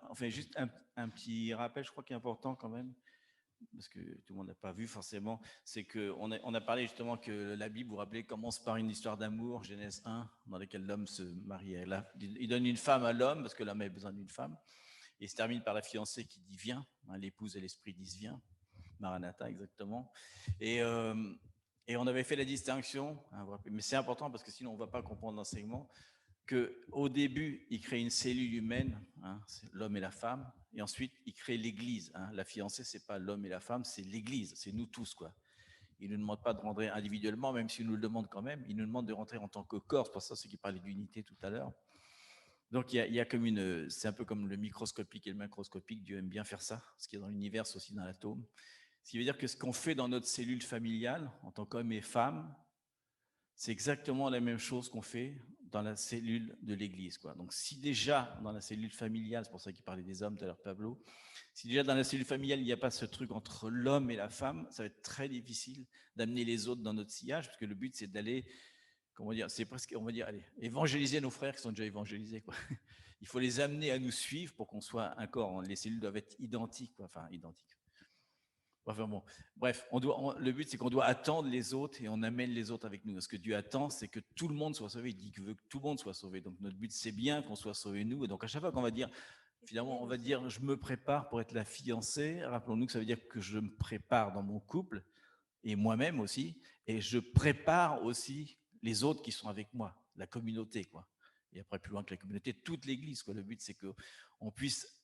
on fait juste un petit rappel, je crois qu'il est important quand même, parce que tout le monde n'a pas vu forcément, c'est qu'on a parlé justement que la Bible, vous vous rappelez, commence par une histoire d'amour, Genèse 1, dans laquelle l'homme se marie. Il donne une femme à l'homme, parce que l'homme a besoin d'une femme, et il se termine par la fiancée qui dit viens, hein, l'épouse et l'esprit disent viens, Maranatha exactement. Et, euh, et on avait fait la distinction, hein, mais c'est important parce que sinon on ne va pas comprendre l'enseignement, qu'au début, il crée une cellule humaine, hein, c'est l'homme et la femme, et ensuite, il crée l'Église. Hein. La fiancée, ce n'est pas l'homme et la femme, c'est l'Église, c'est nous tous, quoi. Il ne nous demande pas de rentrer individuellement, même s'il nous le demande quand même, il nous demande de rentrer en tant que corps, c'est pour ça ceux qui parlaient d'unité tout à l'heure. Donc, il y a comme c'est un peu comme le microscopique et le macroscopique, Dieu aime bien faire ça, ce qui est dans l'univers, c'est aussi dans l'atome. Ce qui veut dire que ce qu'on fait dans notre cellule familiale, en tant qu'homme et femme, c'est exactement la même chose qu'on fait dans la cellule de l'Église. Donc, si déjà dans la cellule familiale, c'est pour ça qu'il parlait des hommes tout à l'heure, Pablo, si déjà dans la cellule familiale, il n'y a pas ce truc entre l'homme et la femme, ça va être très difficile d'amener les autres dans notre sillage, parce que le but, c'est d'aller, comment dire, c'est presque, on va dire, allez, évangéliser nos frères qui sont déjà évangélisés. Quoi. Il faut les amener à nous suivre pour qu'on soit un corps. Les cellules doivent être identiques, quoi. Enfin, identiques. Enfin bon, bref, le but c'est qu'on doit attendre les autres et on amène les autres avec nous. Ce que Dieu attend, c'est que tout le monde soit sauvé. Il dit qu'il veut que tout le monde soit sauvé. Donc notre but c'est bien qu'on soit sauvé nous. Et donc à chaque fois qu'on va dire, finalement, on va dire je me prépare pour être la fiancée. Rappelons-nous que ça veut dire que je me prépare dans mon couple et moi-même aussi, et je prépare aussi les autres qui sont avec moi, la communauté, quoi. Et après plus loin que la communauté, toute l'Église, quoi. Le but c'est qu'on puisse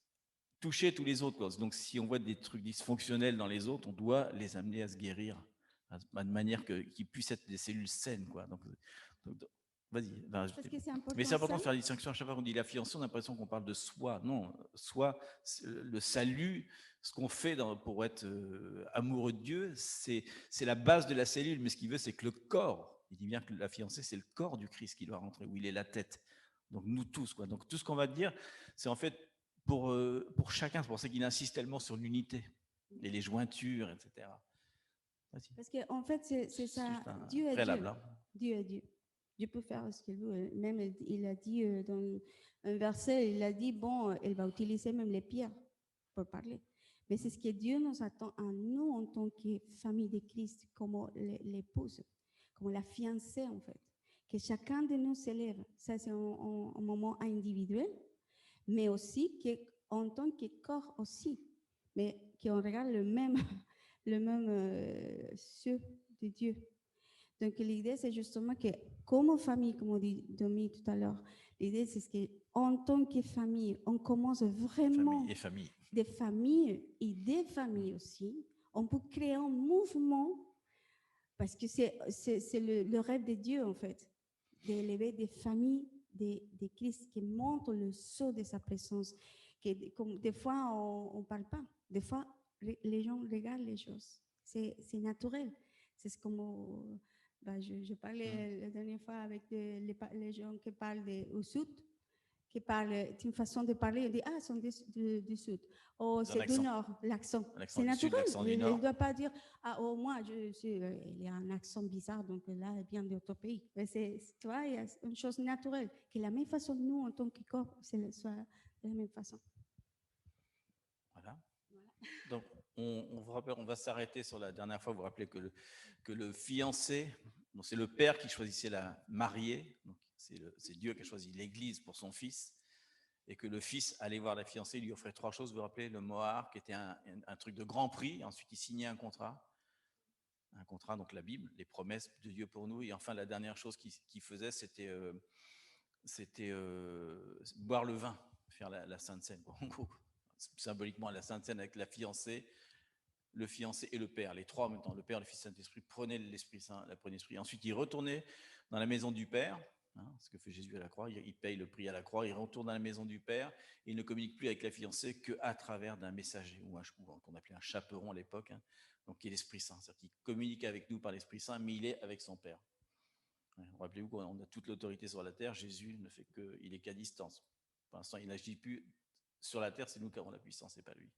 toucher tous les autres. Donc, si on voit des trucs dysfonctionnels dans les autres, on doit les amener à se guérir de manière qu'ils puissent être des cellules saines. Quoi. Donc vas-y. Mais c'est important de faire la distinction. À chaque fois qu'on dit la fiancée, on a l'impression qu'on parle de soi. Non, soi, le salut, ce qu'on fait pour être amoureux de Dieu, c'est la base de la cellule. Mais ce qu'il veut, c'est que le corps, il dit bien que la fiancée, c'est le corps du Christ qui doit rentrer, où il est la tête. Donc nous tous. Quoi. Donc tout ce qu'on va dire, c'est en fait pour chacun. C'est pour ça qu'il insiste tellement sur l'unité et les jointures, etc. Parce qu'en fait, c'est ça. Dieu est Dieu. Hein. Dieu est Dieu. Dieu peut faire ce qu'il veut. Même il a dit dans un verset, il a dit, bon, elle va utiliser même les pierres pour parler. Mais c'est ce que Dieu nous attend à nous en tant que famille de Christ, comme l'épouse, comme la fiancée en fait. Que chacun de nous s'élève. Ça, c'est un moment individuel, mais aussi en tant que corps aussi. Mais qu'on regarde le même cieux de Dieu. Donc l'idée, c'est justement que, comme famille, comme on dit Domi tout à l'heure, l'idée, c'est qu'en tant que famille, on commence vraiment des familles et des familles aussi. On peut créer un mouvement, parce que c'est le rêve de Dieu, en fait, d'élever des familles de Christ qui montrent le sceau de sa présence. Comme des fois, on ne parle pas. Des fois, les gens regardent les choses. C'est naturel. C'est comme je parlais la dernière fois avec les gens qui parlent au sud, qui parlent d'une façon de parler. On dit ils sont du sud. Oh, c'est du nord, l'accent. C'est naturel. Il ne doit pas dire moi, il y a un accent bizarre, donc là, elle vient d'autre pays. Mais tu vois, il y a une chose naturelle. Que la même façon, nous, en tant que corps, c'est soit de la même façon. Voilà. Donc, on va s'arrêter sur la dernière fois. Vous vous rappelez que le fiancé, c'est le père qui choisissait la mariée. C'est Dieu qui a choisi l'Église pour son fils. Et que le fils allait voir la fiancée, il lui offrait 3 choses. Vous vous rappelez, le mohar, qui était un truc de grand prix. Ensuite, il signait un contrat, donc la Bible, les promesses de Dieu pour nous. Et enfin, la dernière chose qu'il faisait, c'était boire le vin, faire la Sainte Seine. Symboliquement, la Sainte Seine avec la fiancée, le fiancé et le Père, les trois en même temps, le Père, le Fils, le Saint-Esprit, prenaient l'Esprit Saint, la prenaient l'Esprit. Ensuite, il retournait dans la maison du Père, ce que fait Jésus à la croix, il paye le prix à la croix, il retourne dans la maison du Père, et il ne communique plus avec la fiancée qu'à travers d'un messager, ou qu'on appelait un chaperon à l'époque, donc qui est l'Esprit Saint, c'est-à-dire qu'il communique avec nous par l'Esprit Saint, mais il est avec son Père. Rappelez-vous qu'on a toute l'autorité sur la terre, Jésus ne fait il est qu'à distance. Pour l'instant, il n'agit plus sur la terre, c'est nous qui avons la puissance, c'est pas lui.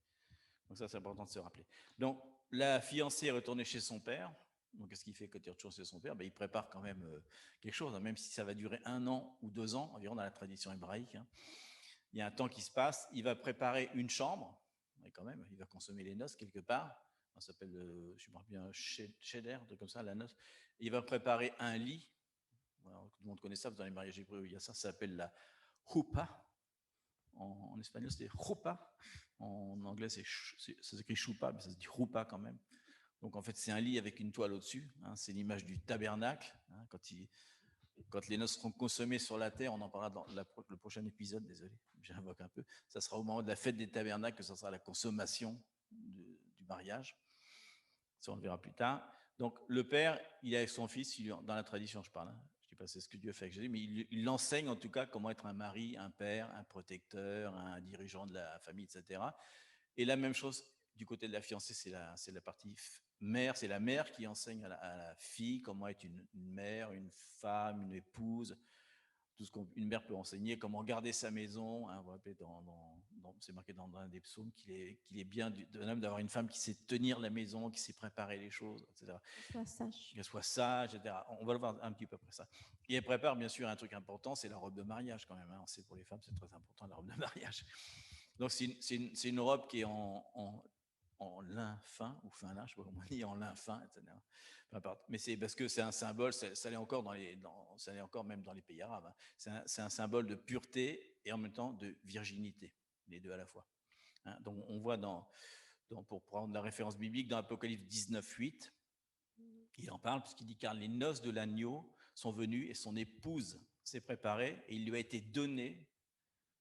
Donc ça, c'est important de se rappeler. Donc, la fiancée est retournée chez son père. Donc, qu'est-ce qu'il fait quand il retourne chez son père? Il prépare quand même quelque chose, même si ça va durer 1 an ou 2 ans, environ dans la tradition hébraïque. il y a un temps qui se passe, il va préparer une chambre, mais quand même, il va consommer les noces quelque part. Ça s'appelle, je me rappelle bien, cheder, un truc comme ça, la noce. Il va préparer un lit. Voilà, tout le monde connaît ça, dans les mariages hébreux, il y a ça s'appelle la chuppah. En espagnol, c'est chuppah. En anglais, ça s'écrit choupa, mais ça se dit chuppah quand même. Donc en fait, c'est un lit avec une toile au-dessus. Hein, c'est l'image du tabernacle. Hein, quand les noces seront consommées sur la terre, on en parlera dans le prochain épisode, désolé, j'invoque un peu. Ça sera au moment de la fête des tabernacles que ça sera la consommation du mariage. Ça, on le verra plus tard. Donc le père, il est avec son fils, dans la tradition, je parle. Hein, je ne dis pas c'est ce que Dieu fait avec Jésus, mais il l'enseigne en tout cas comment être un mari, un père, un protecteur, un dirigeant de la famille, etc. Et la même chose du côté de la fiancée, c'est la partie mère, c'est la mère qui enseigne à la fille comment être une mère, une femme, une épouse, tout ce qu'une mère peut enseigner, comment garder sa maison. Hein, vous rappelez, c'est marqué dans un des psaumes qu'il est bien d'un homme d'avoir une femme qui sait tenir la maison, qui sait préparer les choses, etc. Qu'elle soit sage, etc. On va le voir un petit peu après ça. Et elle prépare bien sûr un truc important, c'est la robe de mariage quand même. Hein. On sait pour les femmes, c'est très important la robe de mariage. Donc c'est une robe qui est en lin fin, ou fin lin, je ne sais pas comment on dit, en lin fin, etc. Mais c'est parce que c'est un symbole, ça l'est encore, ça l'est encore même dans les pays arabes. Hein. C'est un symbole de pureté et en même temps de virginité, les deux à la fois. Hein. Donc on voit pour prendre la référence biblique, dans Apocalypse 19:8, il en parle puisqu'il dit car les noces de l'agneau sont venues et son épouse s'est préparée et il lui a été donné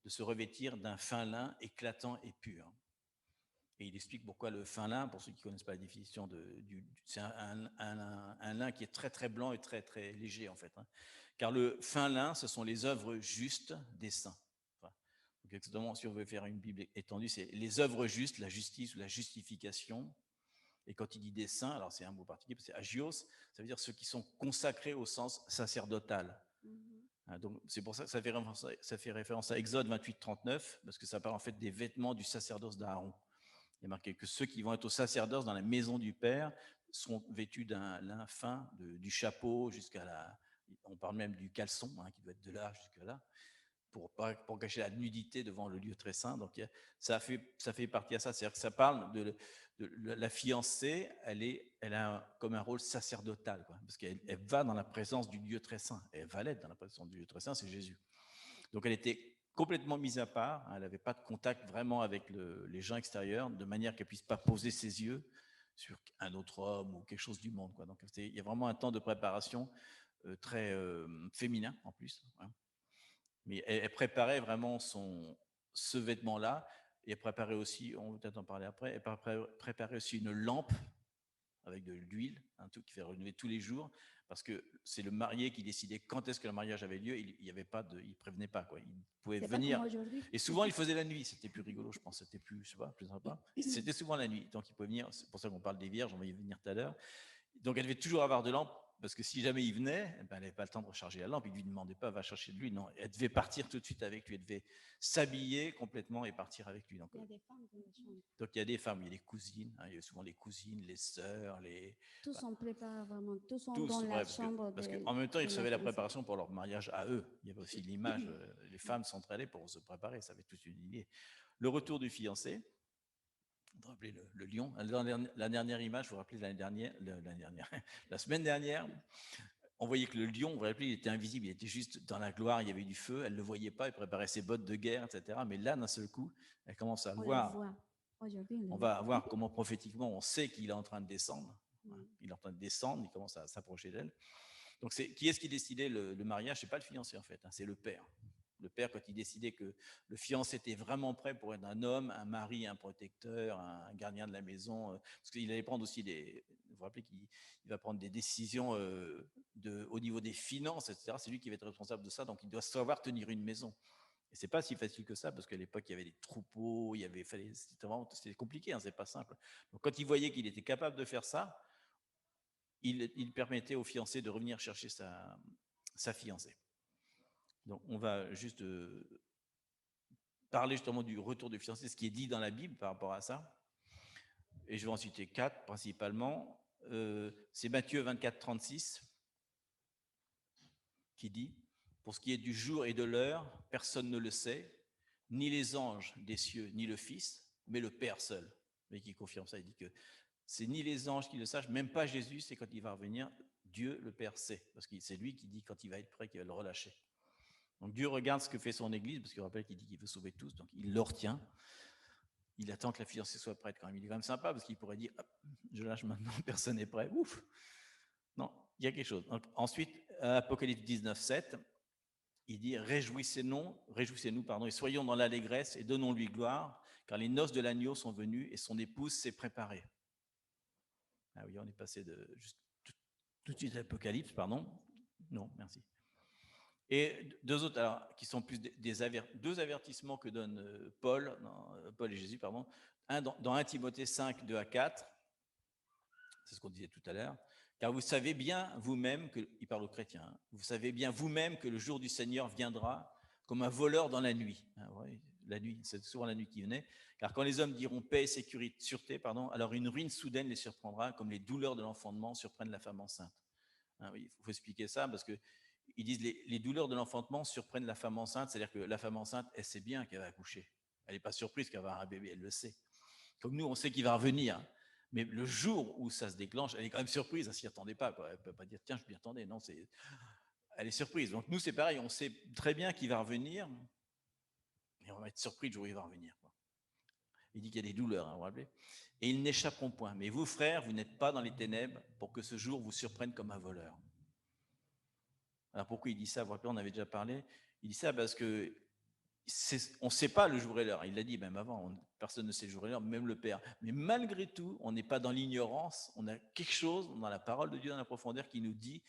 de se revêtir d'un fin lin éclatant et pur. Et il explique pourquoi le fin lin, pour ceux qui ne connaissent pas la définition, c'est un lin qui est très très blanc et très très léger en fait. Hein. Car le fin lin, ce sont les œuvres justes des saints. Enfin, donc exactement, si on veut faire une Bible étendue, c'est les œuvres justes, la justice ou la justification. Et quand il dit des saints, alors c'est un mot particulier, c'est agios, ça veut dire ceux qui sont consacrés au sens sacerdotal. Donc c'est pour ça que ça fait référence à Exode 28:39, parce que ça parle en fait des vêtements du sacerdoce d'Aaron. Il est marqué que ceux qui vont être au sacerdoce dans la maison du Père seront vêtus d'un lin fin, du chapeau jusqu'à on parle même du caleçon, hein, qui doit être de là jusqu'à là, pour cacher la nudité devant le lieu très saint. Donc ça fait partie à ça, c'est-à-dire que ça parle de la fiancée, elle a comme un rôle sacerdotal, quoi, parce qu'elle va dans la présence du lieu très saint, elle va l'être dans la présence du lieu très saint, c'est Jésus. Donc elle était complètement mise à part, elle n'avait pas de contact vraiment avec les gens extérieurs, de manière qu'elle ne puisse pas poser ses yeux sur un autre homme ou quelque chose du monde. Quoi. Donc il y a vraiment un temps de préparation très féminin en plus. Hein. Mais elle préparait vraiment ce vêtement-là, et elle préparait aussi, on va peut-être en parler après, elle préparait aussi une lampe avec de l'huile, un truc qui fait renouveler tous les jours, parce que c'est le marié qui décidait quand est-ce que le mariage avait lieu. Il prévenait pas, quoi. Il pouvait venir. Et souvent, il faisait la nuit. C'était plus rigolo, je pense. C'était plus sympa. C'était souvent la nuit. Donc, il pouvait venir. C'est pour ça qu'on parle des vierges. On va y venir tout à l'heure. Donc, elle devait toujours avoir de lampe, parce que si jamais il venait, elle n'avait pas le temps de recharger la lampe. Il ne lui demandait pas, va chercher de l'huile. Non, elle devait partir tout de suite avec lui. Elle devait s'habiller complètement et partir avec lui. Donc, il y a des femmes dans la chambre. Donc, il y a des femmes, il y a les cousines. Hein, il y a souvent les cousines, les sœurs. Tous sont préparés vraiment, tous sont dans la chambre. Parce qu'en même temps, ils recevaient la préparation pour leur mariage à eux. Il y avait aussi l'image, les femmes s'entraidaient pour se préparer. Ça avait toute une idée. Le retour du fiancé. Vous rappelez le lion. La dernière image, vous vous rappelez la semaine dernière, on voyait que le lion, vous vous rappelez, il était invisible, il était juste dans la gloire, il y avait du feu, elle ne le voyait pas, il préparait ses bottes de guerre, etc. Mais là, d'un seul coup, elle commence à le voir. On va voir comment prophétiquement on sait qu'il est en train de descendre. Il est en train de descendre, il commence à s'approcher d'elle. Donc, qui est-ce qui décidait le mariage? Ce n'est pas le fiancé, en fait, hein, c'est le père. Le père, quand il décidait que le fiancé était vraiment prêt pour être un homme, un mari, un protecteur, un gardien de la maison, parce qu'il allait prendre aussi vous vous rappelez qu'il va prendre des décisions au niveau des finances, etc. C'est lui qui va être responsable de ça, donc il doit savoir tenir une maison. Et c'est pas si facile que ça, parce qu'à l'époque, il y avait des troupeaux, c'était compliqué, hein, c'est pas simple. Donc quand il voyait qu'il était capable de faire ça, il permettait au fiancé de revenir chercher sa fiancée. Donc, on va juste parler justement du retour du fiancé, ce qui est dit dans la Bible par rapport à ça. Et je vais en citer 4 principalement. C'est Matthieu 24:36 qui dit « Pour ce qui est du jour et de l'heure, personne ne le sait, ni les anges des cieux, ni le Fils, mais le Père seul. Mais qui confirme ça, il dit que c'est ni les anges qui le sachent, même pas Jésus, c'est quand il va revenir, Dieu, le Père, sait. Parce que c'est lui qui dit quand il va être prêt, qu'il va le relâcher. Donc Dieu regarde ce que fait son Église, parce qu'il rappelle qu'il dit qu'il veut sauver tous, donc il le retient. Il attend que la fiancée soit prête quand même. Il est quand même sympa, parce qu'il pourrait dire, je lâche maintenant, personne n'est prêt. Ouf. Non, il y a quelque chose. Donc, ensuite, Apocalypse 19, 7, il dit, réjouissez-nous, et soyons dans l'allégresse et donnons-lui gloire, car les noces de l'agneau sont venues et son épouse s'est préparée. Ah oui, on est passé de juste tout de suite à l'Apocalypse, pardon. Non, merci. Et deux autres, alors, qui sont plus deux avertissements que donne Paul et Jésus, pardon. Un dans 1 Timothée 5, 2 à 4, c'est ce qu'on disait tout à l'heure, car vous savez bien vous-même, il parle aux chrétiens, hein, vous savez bien vous-même que le jour du Seigneur viendra comme un voleur dans la nuit. Ah ouais, la nuit, c'est souvent la nuit qui venait, car quand les hommes diront paix et sécurité, sûreté, alors une ruine soudaine les surprendra, comme les douleurs de l'enfantement surprennent la femme enceinte. Hein, oui, il faut expliquer ça, parce que ils disent les douleurs de l'enfantement surprennent la femme enceinte, c'est-à-dire que la femme enceinte, elle sait bien qu'elle va accoucher. Elle n'est pas surprise qu'elle va avoir un bébé, elle le sait. Comme nous, on sait qu'il va revenir. Mais le jour où ça se déclenche, elle est quand même surprise, elle ne s'y attendait pas. Quoi. Elle ne peut pas dire, tiens, je m'y attendais. Non, elle est surprise. Donc nous, c'est pareil, on sait très bien qu'il va revenir, mais on va être surpris le jour où il va revenir. Quoi. Il dit qu'il y a des douleurs, hein, vous vous rappelez. Et ils n'échapperont point. Mais vous, frères, vous n'êtes pas dans les ténèbres pour que ce jour vous surprenne comme un voleur. Alors pourquoi il dit ça? Vous vous rappelez, on avait déjà parlé. Il dit ça parce que on ne sait pas le jour et l'heure. Il l'a dit même avant, personne ne sait le jour et l'heure, même le Père. Mais malgré tout, on n'est pas dans l'ignorance, on a quelque chose dans la parole de Dieu dans la profondeur qui nous dit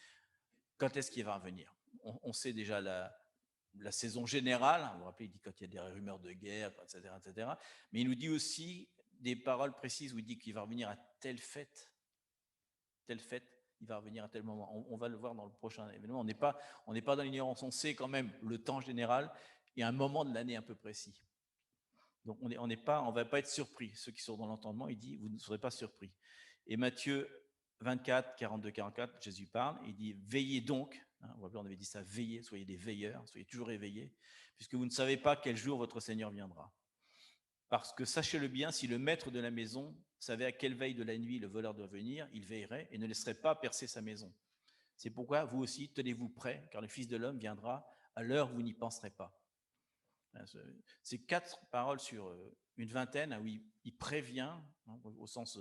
quand est-ce qu'il va revenir. On sait déjà la saison générale, vous vous rappelez, il dit quand il y a des rumeurs de guerre, etc., etc. Mais il nous dit aussi des paroles précises où il dit qu'il va revenir à telle fête, il va revenir à tel moment. On va le voir dans le prochain événement. On n'est pas dans l'ignorance, on sait quand même le temps général et un moment de l'année un peu précis. Donc on ne va pas être surpris. Ceux qui sont dans l'entendement, il dit, vous ne serez pas surpris. Et Matthieu 24, 42, 44, Jésus parle, il dit, veillez donc, hein, on avait dit ça, veillez, soyez des veilleurs, soyez toujours éveillés, puisque vous ne savez pas quel jour votre Seigneur viendra. Parce que sachez-le bien, si le maître de la maison savait à quelle veille de la nuit le voleur doit venir, il veillerait et ne laisserait pas percer sa maison. C'est pourquoi vous aussi, tenez-vous prêts, car le Fils de l'homme viendra à l'heure où vous n'y penserez pas. C'est 4 paroles sur une vingtaine où il prévient, hein, au sens,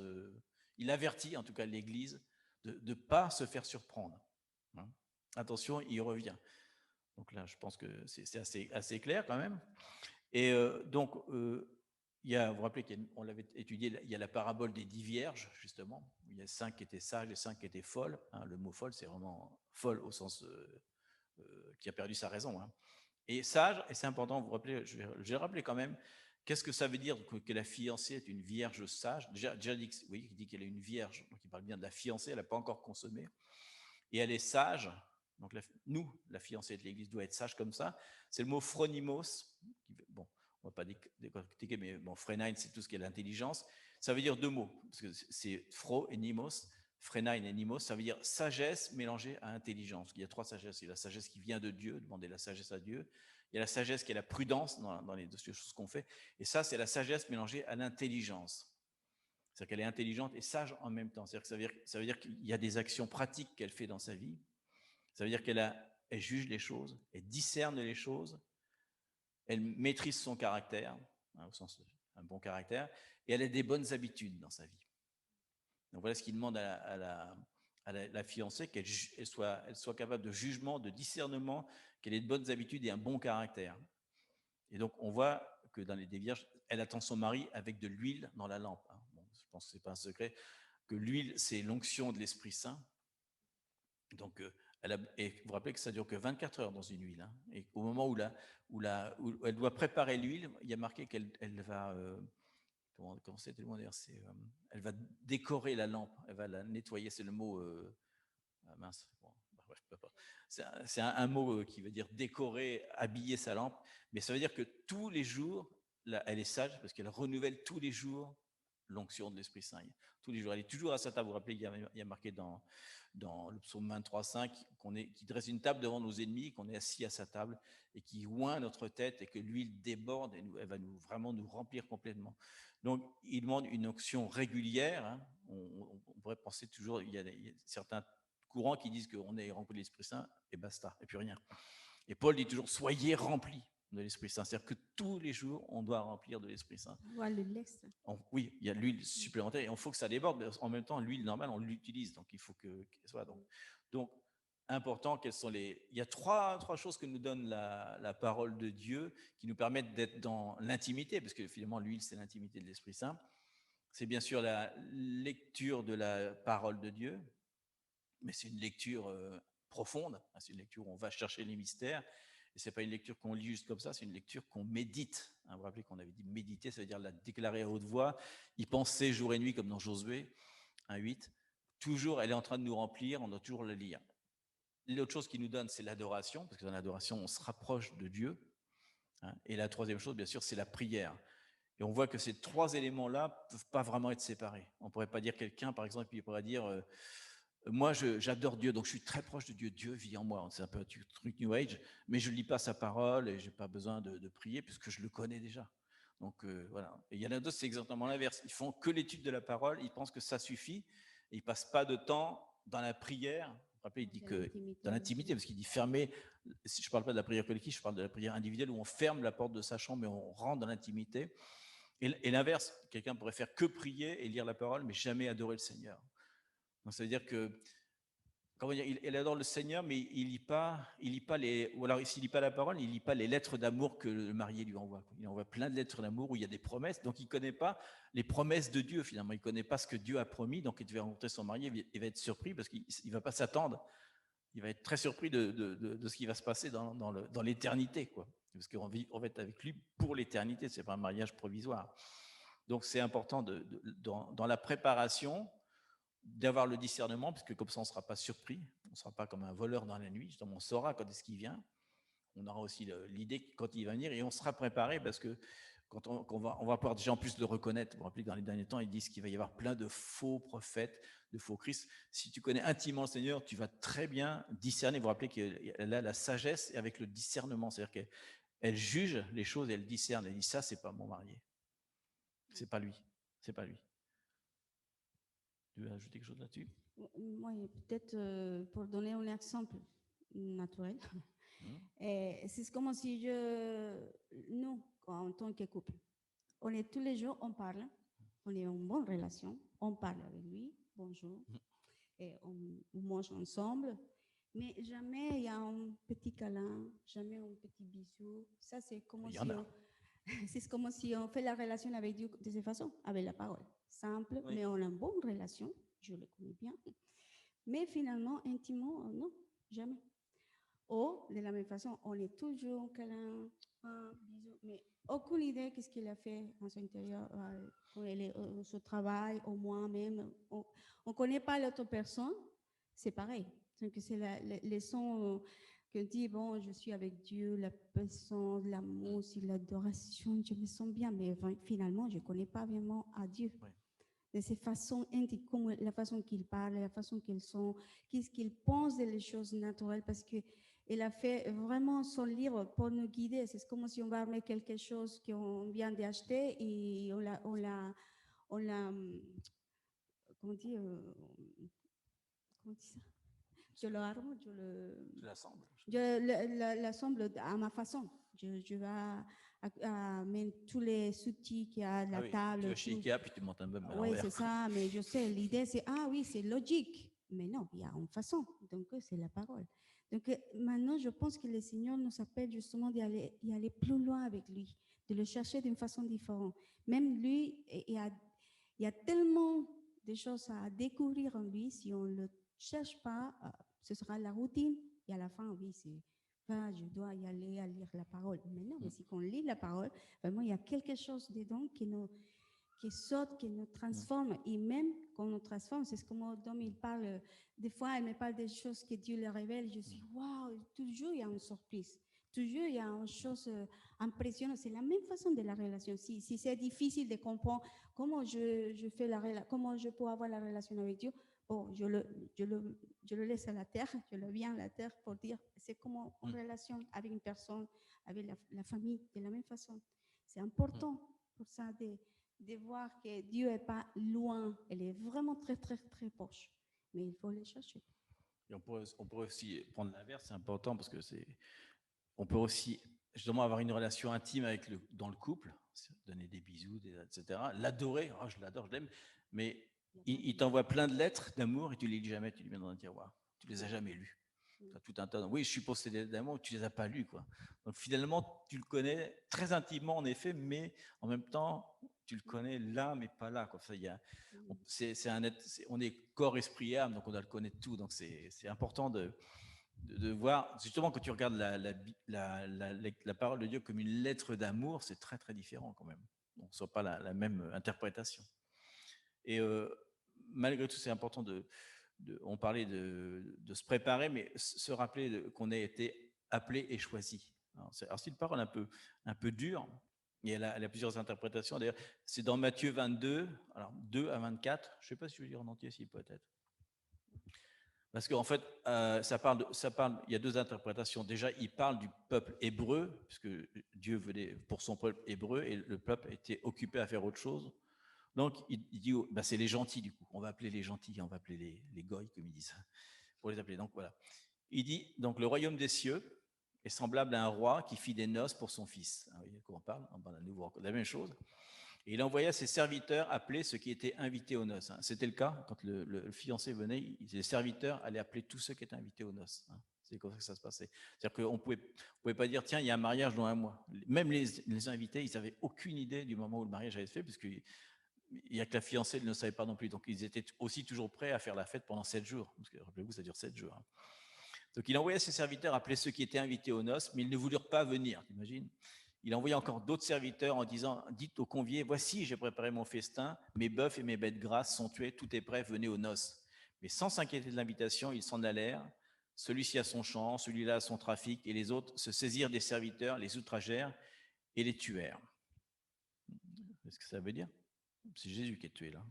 il avertit en tout cas l'Église de ne pas se faire surprendre. Hein. Attention, il revient. Donc là, je pense que c'est assez clair quand même. Et donc, vous vous rappelez qu'on l'avait étudié, il y a la parabole des 10 vierges, justement. Il y a 5 qui étaient sages et 5 qui étaient folles. Hein. Le mot folle, c'est vraiment folle au sens qui a perdu sa raison. Hein. Et sage, et c'est important, vous vous rappelez, je vais rappeler quand même, qu'est-ce que ça veut dire que la fiancée est une vierge sage? Déjà dit, oui, il dit qu'elle est une vierge, donc il parle bien de la fiancée, elle n'a pas encore consommé. Et elle est sage, donc la fiancée de l'Église doit être sage comme ça. C'est le mot phronimos, bon, on ne va pas décortiquer, mais bon, phrenein, c'est tout ce qui est l'intelligence. Ça veut dire 2 mots, parce que c'est phro et nimos. Phrenein et nimos, ça veut dire sagesse mélangée à intelligence. Il y a 3 sagesses. Il y a la sagesse qui vient de Dieu, demander la sagesse à Dieu. Il y a la sagesse qui est la prudence dans les 2 choses qu'on fait. Et ça, c'est la sagesse mélangée à l'intelligence. C'est-à-dire qu'elle est intelligente et sage en même temps. C'est-à-dire que ça veut dire qu'il y a des actions pratiques qu'elle fait dans sa vie. Ça veut dire qu'elle juge les choses, elle discerne les choses, elle maîtrise son caractère, hein, au sens un bon caractère, et elle a des bonnes habitudes dans sa vie. Donc voilà ce qu'il demande à la fiancée, qu'elle soit capable de jugement, de discernement, qu'elle ait de bonnes habitudes et un bon caractère. Et donc on voit que dans les 10 vierges, elle attend son mari avec de l'huile dans la lampe. Hein. Bon, je pense que ce n'est pas un secret, que l'huile, c'est l'onction de l'Esprit Saint. Donc, et vous vous rappelez que ça ne dure que 24 heures dans une huile. Hein. Et au moment où elle doit préparer l'huile, il y a marqué qu'elle va, comment c'est le mot dire, elle va décorer la lampe, elle va la nettoyer, c'est le mot, mince, bon, je peux pas. C'est un mot qui veut dire décorer, habiller sa lampe, mais ça veut dire que tous les jours, là, elle est sage parce qu'elle renouvelle tous les jours l'onction de l'Esprit Saint. Tous les jours, elle est toujours à sa table. Vous vous rappelez, il y a marqué dans le psaume 23,5 qu'il dresse une table devant nos ennemis, qu'on est assis à sa table et qui oint notre tête et que l'huile déborde et elle va vraiment nous remplir complètement. Donc, il demande une onction régulière. Hein. On pourrait penser toujours, il y a certains courants qui disent qu'on est rempli de l'Esprit Saint et basta, et plus rien. Et Paul dit toujours, soyez remplis de l'Esprit Saint. C'est-à-dire que tous les jours, on doit remplir de l'Esprit Saint. Oui, il y a l'huile supplémentaire et il faut que ça déborde. Mais en même temps, l'huile normale, on l'utilise. Donc, il faut qu'elle soit. Donc, important, il y a trois choses que nous donne la parole de Dieu qui nous permettent d'être dans l'intimité, parce que finalement, l'huile, c'est l'intimité de l'Esprit Saint. C'est bien sûr la lecture de la parole de Dieu, mais c'est une lecture profonde. C'est une lecture où on va chercher les mystères. Et ce n'est pas une lecture qu'on lit juste comme ça, c'est une lecture qu'on médite. Vous vous rappelez qu'on avait dit méditer, ça veut dire la déclarer à haute voix, y penser jour et nuit, comme dans Josué 1,8. Toujours, elle est en train de nous remplir, on doit toujours la lire. L'autre chose qu'il nous donne, c'est l'adoration, parce que dans l'adoration, on se rapproche de Dieu. Et la troisième chose, bien sûr, c'est la prière. Et on voit que ces trois éléments-là ne peuvent pas vraiment être séparés. On ne pourrait pas dire quelqu'un, par exemple, qui pourrait dire moi, j'adore Dieu, donc je suis très proche de Dieu. Dieu vit en moi. C'est un peu un truc New Age, mais je ne lis pas sa parole et je n'ai pas besoin de prier puisque je le connais déjà. Donc voilà. Et il y en a d'autres, c'est exactement l'inverse. Ils font que l'étude de la parole, ils pensent que ça suffit et ils ne passent pas de temps dans la prière. Vous vous rappelez, il dit que dans l'intimité, parce qu'il dit fermer. Si je ne parle pas de la prière collective, je parle de la prière individuelle où on ferme la porte de sa chambre et on rentre dans l'intimité. Et l'inverse, quelqu'un pourrait faire que prier et lire la parole, mais jamais adorer le Seigneur. Donc ça veut dire que il adore le Seigneur, mais il lit pas les, ou alors s'il lit pas la parole, il lit pas les lettres d'amour que le marié lui envoie. Il envoie plein de lettres d'amour où il y a des promesses, donc il connaît pas les promesses de Dieu finalement. Il connaît pas ce que Dieu a promis, donc il devait rencontrer son marié, il va être surpris parce qu'il va pas s'attendre. Il va être très surpris de ce qui va se passer dans l'éternité, quoi. Parce qu'on va être avec lui pour l'éternité. C'est pas un mariage provisoire. Donc c'est important dans la préparation d'avoir le discernement, parce que comme ça, on ne sera pas surpris, on ne sera pas comme un voleur dans la nuit, justement, on saura quand est-ce qu'il vient, on aura aussi l'idée quand il va venir, et on sera préparé, parce que quand on va pouvoir déjà en plus le reconnaître. Vous vous rappelez que dans les derniers temps, ils disent qu'il va y avoir plein de faux prophètes, de faux Christ. Si tu connais intimement le Seigneur, tu vas très bien discerner. Vous vous rappelez qu'elle a la sagesse avec le discernement, c'est-à-dire qu'elle juge les choses et elle discerne, elle dit ça, c'est pas mon marié, c'est pas lui, c'est pas lui. Tu veux ajouter quelque chose là-dessus? Oui, peut-être pour donner un exemple naturel. C'est comme si nous, en tant que couple, on est tous les jours, on parle, on est en bonne relation, on parle avec lui, bonjour, et on mange ensemble, mais jamais il y a un petit câlin, jamais un petit bisou. Ça, c'est comme c'est comme si on fait la relation avec Dieu de cette façon, avec la parole. Simple, oui. Mais on a une bonne relation, je le connais bien. Mais finalement, intimement, non, jamais. Ou, de la même façon, on est toujours câlin, bisous, mais aucune idée de ce qu'il a fait dans son intérieur, quand il est au son travail, au moi-même. On ne connaît pas l'autre personne, c'est pareil. Donc, c'est les sons que dit, bon, je suis avec Dieu, la personne, l'amour, l'adoration, je me sens bien, mais finalement, je ne connais pas vraiment à Dieu. Oui. De ces façons intimes, comme la façon qu'il parle, la façon qu'ils sont, qu'est-ce qu'ils pensent des choses naturelles, parce qu'il a fait vraiment son livre pour nous guider. C'est comme si on va mettre quelque chose qu'on vient d'acheter et on l'a, comment on dit ça? Je l'arme, je l'assemble. Je l'assemble à ma façon. Je vais mettre tous les outils qu'il y a à la table. Tu vas chez Ikea, puis tu montes un meuble à l'envers. Oui, c'est ça, mais je sais, l'idée c'est, oui, c'est logique. Mais non, il y a une façon. Donc, c'est la parole. Donc, maintenant, je pense que le Seigneur nous appelle justement d'y aller plus loin avec lui, de le chercher d'une façon différente. Même lui, il y a tellement de choses à découvrir en lui. Si on ne le cherche pas, ce sera la routine. Et à la fin, oui, c'est, je dois y aller à lire la parole. Mais non, mais si on lit la parole, vraiment, il y a quelque chose dedans qui sort, qui nous transforme. Et même quand on nous transforme, c'est comme Dom, il parle, des fois, il me parle des choses que Dieu lui révèle. Je suis, waouh, toujours il y a une surprise. toujours, il y a une chose impressionnante. C'est la même façon de la relation. Si c'est difficile de comprendre comment je fais comment je peux avoir la relation avec Dieu, bon, je le laisse à la terre, je le viens à la terre pour dire c'est comment en relation avec une personne, avec la famille, de la même façon. C'est important pour ça de voir que Dieu n'est pas loin, il est vraiment très, très, très proche. Mais il faut le chercher. Et on pourrait aussi prendre l'inverse, c'est important parce que on peut aussi justement avoir une relation intime dans le couple, donner des bisous, etc. L'adorer, oh, je l'adore, je l'aime, mais il t'envoie plein de lettres d'amour et tu les lis jamais, tu les mets dans un tiroir. Tu les as jamais lues. Tu as tout un tas. Oui, je suis possédé d'amour, tu les as pas lus, quoi. Donc finalement, tu le connais très intimement en effet, mais en même temps, tu le connais là, mais pas là, quoi. Enfin, on est corps, esprit et âme, donc on doit le connaître tout. Donc c'est important de voir, justement, quand tu regardes la parole de Dieu comme une lettre d'amour, c'est très très différent quand même. Donc, ce n'est pas la même interprétation. Et malgré tout, c'est important on parlait de se préparer, mais se rappeler qu'on a été appelé et choisi. Alors c'est une parole un peu dure, et elle a plusieurs interprétations. D'ailleurs, c'est dans Matthieu 22, alors 2 à 24. Je ne sais pas si je veux dire en entier, si peut-être. Parce qu'en fait, il y a deux interprétations. Déjà, il parle du peuple hébreu, puisque Dieu venait pour son peuple hébreu, et le peuple était occupé à faire autre chose. Donc, il dit, c'est les gentils, du coup. On va appeler les gentils, on va appeler les goïs, comme ils disent, pour les appeler. Donc, voilà. Il dit, donc, le royaume des cieux est semblable à un roi qui fit des noces pour son fils. Vous voyez de quoi on parle? La même chose. Et il envoya ses serviteurs appeler ceux qui étaient invités aux noces. C'était le cas quand le fiancé venait, les serviteurs allaient appeler tous ceux qui étaient invités aux noces. C'est comme ça que ça se passait. C'est-à-dire qu'on ne pouvait pas dire, tiens, il y a un mariage dans un mois. Même les invités, ils n'avaient aucune idée du moment où le mariage avait été fait, puisqu'il n'y a que la fiancée ne le savait pas non plus. Donc, ils étaient aussi toujours prêts à faire la fête pendant 7 jours. Parce que, rappelez-vous, ça dure 7 jours. Donc, il envoya ses serviteurs appeler ceux qui étaient invités aux noces, mais ils ne voulurent pas venir, t'imagines? Il envoya encore d'autres serviteurs en disant, dites aux conviés, voici, j'ai préparé mon festin, mes bœufs et mes bêtes grasses sont tués, tout est prêt, venez aux noces. Mais sans s'inquiéter de l'invitation, ils s'en allèrent, celui-ci à son champ, celui-là à son trafic, et les autres se saisirent des serviteurs, les outragèrent et les tuèrent. Qu'est-ce que ça veut dire? C'est Jésus qui est tué là.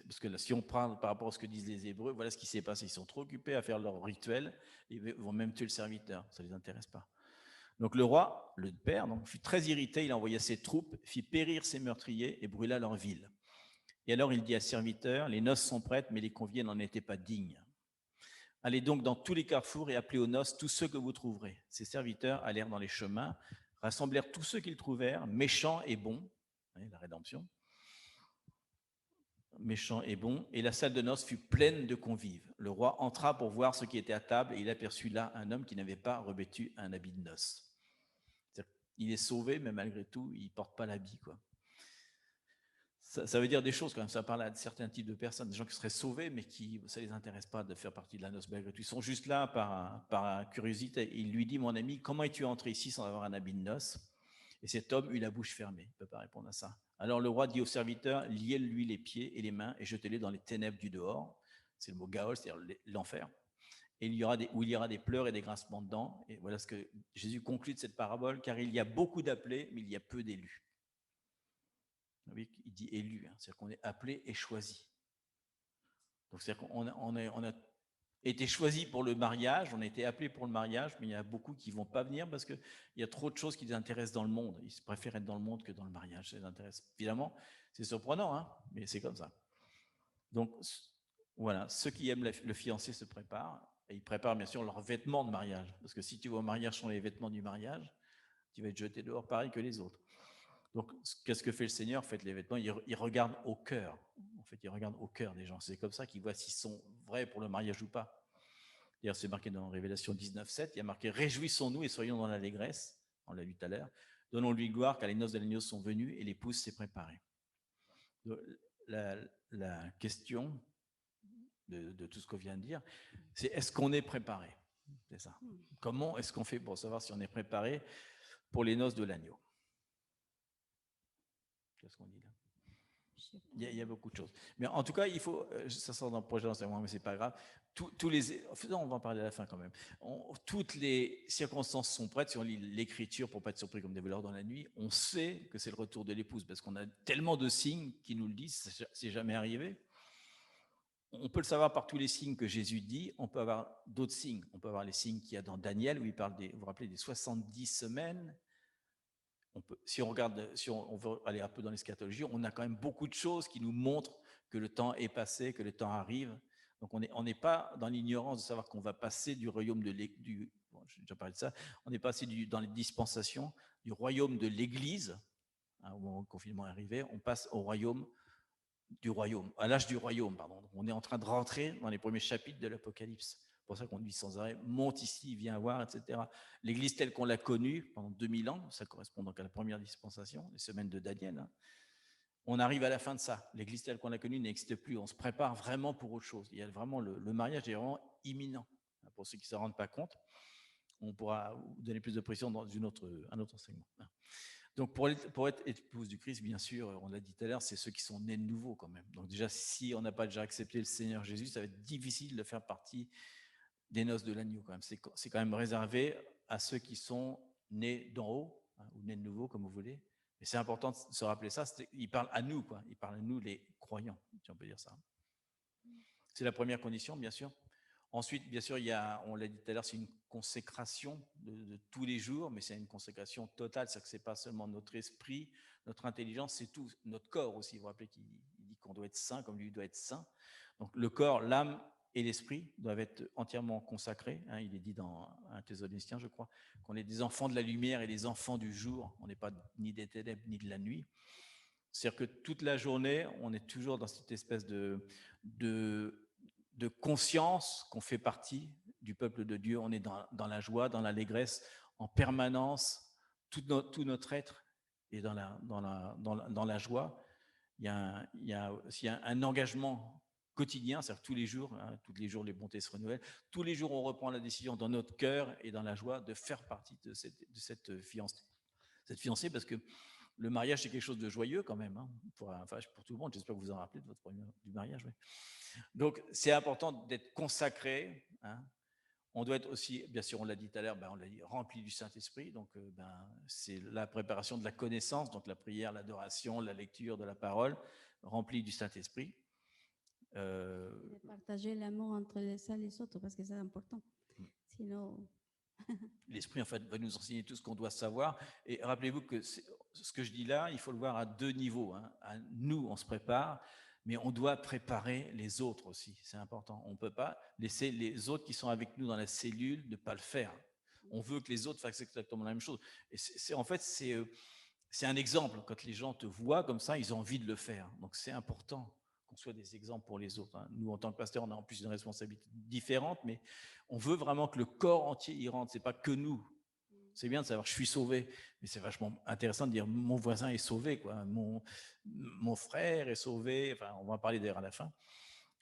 Parce que là, si on prend par rapport à ce que disent les Hébreux, voilà ce qui s'est passé. Ils sont trop occupés à faire leur rituel, ils vont même tuer le serviteur, ça ne les intéresse pas. Donc le roi, le père, fut très irrité, il envoya ses troupes, fit périr ses meurtriers et brûla leur ville. Et alors il dit à ses serviteurs, les noces sont prêtes, mais les conviés n'en étaient pas dignes. Allez donc dans tous les carrefours et appelez aux noces tous ceux que vous trouverez. Ses serviteurs allèrent dans les chemins, rassemblèrent tous ceux qu'ils trouvèrent, méchants et bons, la rédemption, méchants et bons, et la salle de noces fut pleine de convives. Le roi entra pour voir ce qui était à table, et il aperçut là un homme qui n'avait pas revêtu un habit de noces. Il est sauvé, mais malgré tout, il ne porte pas l'habit, quoi. Ça veut dire des choses quand même, ça parle à certains types de personnes, des gens qui seraient sauvés, mais qui, ça ne les intéresse pas de faire partie de la noce malgré tout. Ils sont juste là par curiosité. Il lui dit, mon ami, comment es-tu entré ici sans avoir un habit de noces? Et cet homme eut la bouche fermée, il ne peut pas répondre à ça. Alors le roi dit au serviteur, liez-lui les pieds et les mains et jetez-les dans les ténèbres du dehors. C'est le mot Gaol, c'est-à-dire l'enfer. Et il y aura des pleurs et des grincements de dents. Et voilà ce que Jésus conclut de cette parabole, car il y a beaucoup d'appelés, mais il y a peu d'élus. Oui, il dit élu, c'est-à-dire qu'on est appelé et choisi. Donc c'est-à-dire qu'on a été choisi pour le mariage, on a été appelé pour le mariage, mais il y a beaucoup qui ne vont pas venir parce qu'il y a trop de choses qui les intéressent dans le monde. Ils préfèrent être dans le monde que dans le mariage. Ça les intéresse. Évidemment, c'est surprenant, mais c'est comme ça. Donc voilà, ceux qui aiment le fiancé se préparent. Et ils préparent bien sûr leurs vêtements de mariage. Parce que si tu vas au mariage sans les vêtements du mariage, tu vas être jeté dehors pareil que les autres. Donc, qu'est-ce que fait le Seigneur? En fait, les vêtements, il regarde au cœur. En fait, il regarde au cœur des gens. C'est comme ça qu'il voit s'ils sont vrais pour le mariage ou pas. D'ailleurs, c'est marqué dans Révélation 19:7. Il y a marqué « Réjouissons-nous et soyons dans l'allégresse ». On l'a lu tout à l'heure. « Donnons-lui gloire car les noces de l'agneau sont venues et l'épouse s'est préparée ». La question de tout ce qu'on vient de dire, c'est est-ce qu'on est préparé? C'est ça. Comment est-ce qu'on fait pour savoir si on est préparé pour les noces de l'agneau? Qu'est-ce qu'on dit là? Il y a beaucoup de choses. Mais en tout cas, il faut, ça sort dans le projet d'enseignement, mais c'est pas grave. Tous les, on va en parler à la fin quand même. Toutes les circonstances sont prêtes. Si on lit l'Écriture pour pas être surpris comme des voleurs dans la nuit, on sait que c'est le retour de l'épouse parce qu'on a tellement de signes qui nous le disent. C'est jamais arrivé. On peut le savoir par tous les signes que Jésus dit. On peut avoir d'autres signes. On peut avoir les signes qu'il y a dans Daniel où il parle vous vous rappelez des 70 semaines. Si on regarde, si on veut aller un peu dans l'eschatologie, on a quand même beaucoup de choses qui nous montrent que le temps est passé, que le temps arrive. Donc on n'est pas dans l'ignorance de savoir qu'on va passer du royaume j'ai déjà parlé de ça, on est passé dans les dispensations du royaume de l'Église, au moment où le confinement est arrivé, on passe au royaume à l'âge du royaume, pardon. Donc on est en train de rentrer dans les premiers chapitres de l'Apocalypse. C'est pour ça qu'on dit sans arrêt, monte ici, viens voir, etc. L'Église telle qu'on l'a connue pendant 2000 ans, ça correspond donc à la première dispensation, les semaines de Daniel. On arrive à la fin de ça. L'Église telle qu'on l'a connue n'existe plus. On se prépare vraiment pour autre chose. Il y a vraiment le mariage est vraiment imminent. Pour ceux qui ne se rendent pas compte, on pourra vous donner plus de précision dans un autre enseignement. Donc, pour être épouse du Christ, bien sûr, on l'a dit tout à l'heure, c'est ceux qui sont nés de nouveau quand même. Donc déjà, si on n'a pas déjà accepté le Seigneur Jésus, ça va être difficile de faire partie des noces de l'agneau quand même. C'est quand même réservé à ceux qui sont nés d'en haut, ou nés de nouveau, comme vous voulez. Et c'est important de se rappeler ça. Il parle à nous, quoi. Il parle à nous, les croyants, si on peut dire ça. C'est la première condition, bien sûr. Ensuite, bien sûr, on l'a dit tout à l'heure, c'est une consécration de tous les jours, mais c'est une consécration totale, c'est-à-dire que ce n'est pas seulement notre esprit, notre intelligence, c'est tout, notre corps aussi. Vous vous rappelez qu'il dit qu'on doit être saint comme lui doit être saint. Donc le corps, l'âme et l'esprit doivent être entièrement consacrés. Il est dit dans 1 Thessaloniciens, je crois, qu'on est des enfants de la lumière et des enfants du jour. On n'est pas ni des ténèbres ni de la nuit. C'est-à-dire que toute la journée, on est toujours dans cette espèce de conscience qu'on fait partie du peuple de Dieu. On est dans la joie, dans l'allégresse, en permanence. Tout notre être est dans la joie. Il y a aussi un engagement quotidien, c'est-à-dire tous les jours, tous les jours les bontés se renouvellent. Tous les jours, on reprend la décision dans notre cœur et dans la joie de faire partie de cette fiancée, parce que le mariage, c'est quelque chose de joyeux quand même, pour tout le monde. J'espère que vous vous en rappelez de du mariage. Ouais. Donc, c'est important d'être consacré. On doit être aussi, bien sûr, on l'a dit tout à l'heure, on l'a dit, rempli du Saint-Esprit. Donc, c'est la préparation de la connaissance, donc la prière, l'adoration, la lecture de la parole, rempli du Saint-Esprit. Partager l'amour entre les uns et les autres, parce que c'est important. Sinon... L'Esprit, en fait, va nous enseigner tout ce qu'on doit savoir. Et rappelez-vous que ce que je dis là, il faut le voir à deux niveaux. Nous, on se prépare, mais on doit préparer les autres aussi. C'est important. On ne peut pas laisser les autres qui sont avec nous dans la cellule ne pas le faire. On veut que les autres fassent exactement la même chose. Et c'est un exemple. Quand les gens te voient comme ça, ils ont envie de le faire. Donc, c'est important qu'on soit des exemples pour les autres. Nous, en tant que pasteur, on a en plus une responsabilité différente, mais on veut vraiment que le corps entier y rentre. C'est pas que nous. C'est bien de savoir que je suis sauvé, mais c'est vachement intéressant de dire mon voisin est sauvé, quoi. Mon frère est sauvé. Enfin, on va en parler d'ailleurs à la fin.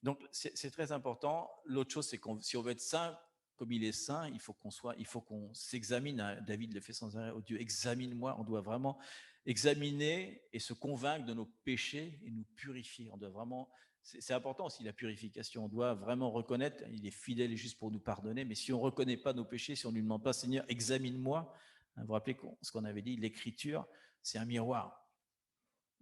Donc, c'est très important. L'autre chose, c'est que si on veut être saint, comme il est saint, il faut qu'on s'examine. David le fait sans arrêt. Oh Dieu, examine-moi. On doit vraiment examiner et se convaincre de nos péchés et nous purifier. On doit vraiment. C'est important aussi la purification. On doit vraiment reconnaître, il est fidèle et juste pour nous pardonner, mais si on ne reconnaît pas nos péchés, si on ne lui demande pas, Seigneur, examine-moi, vous vous rappelez ce qu'on avait dit, l'Écriture, c'est un miroir.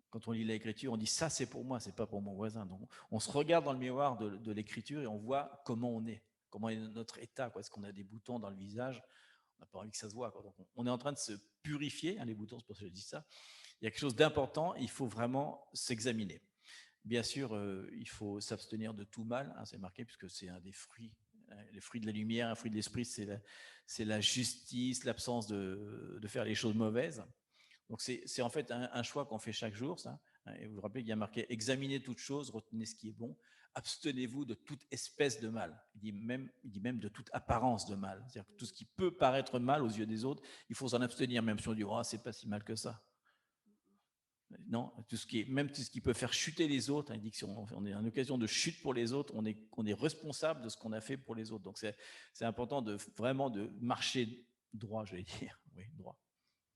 Quand on lit l'Écriture, on dit ça c'est pour moi, c'est pas pour mon voisin. Donc on se regarde dans le miroir de l'Écriture et on voit comment on est, comment est notre état. Est-ce qu'on a des boutons dans le visage? On n'a pas envie que ça se voit. Donc on est en train de se purifier, les boutons, c'est pour ça que je dis ça. Il y a quelque chose d'important, il faut vraiment s'examiner. Bien sûr, il faut s'abstenir de tout mal, c'est marqué, puisque c'est un des fruits. Les fruits de la lumière, un fruit de l'esprit, c'est la justice, l'absence de faire les choses mauvaises. Donc c'est en fait un choix qu'on fait chaque jour, ça. Et vous vous rappelez qu'il y a marqué « Examinez toutes choses, retenez ce qui est bon, abstenez-vous de toute espèce de mal ». Il dit même de toute apparence de mal. C'est-à-dire que tout ce qui peut paraître mal aux yeux des autres, il faut s'en abstenir, même si on dit « Oh, c'est pas si mal que ça ». Non, même tout ce qui peut faire chuter les autres, il dit que si on est en occasion de chute pour les autres, on est responsable de ce qu'on a fait pour les autres. Donc c'est important vraiment de marcher droit, je vais dire. Oui, droit.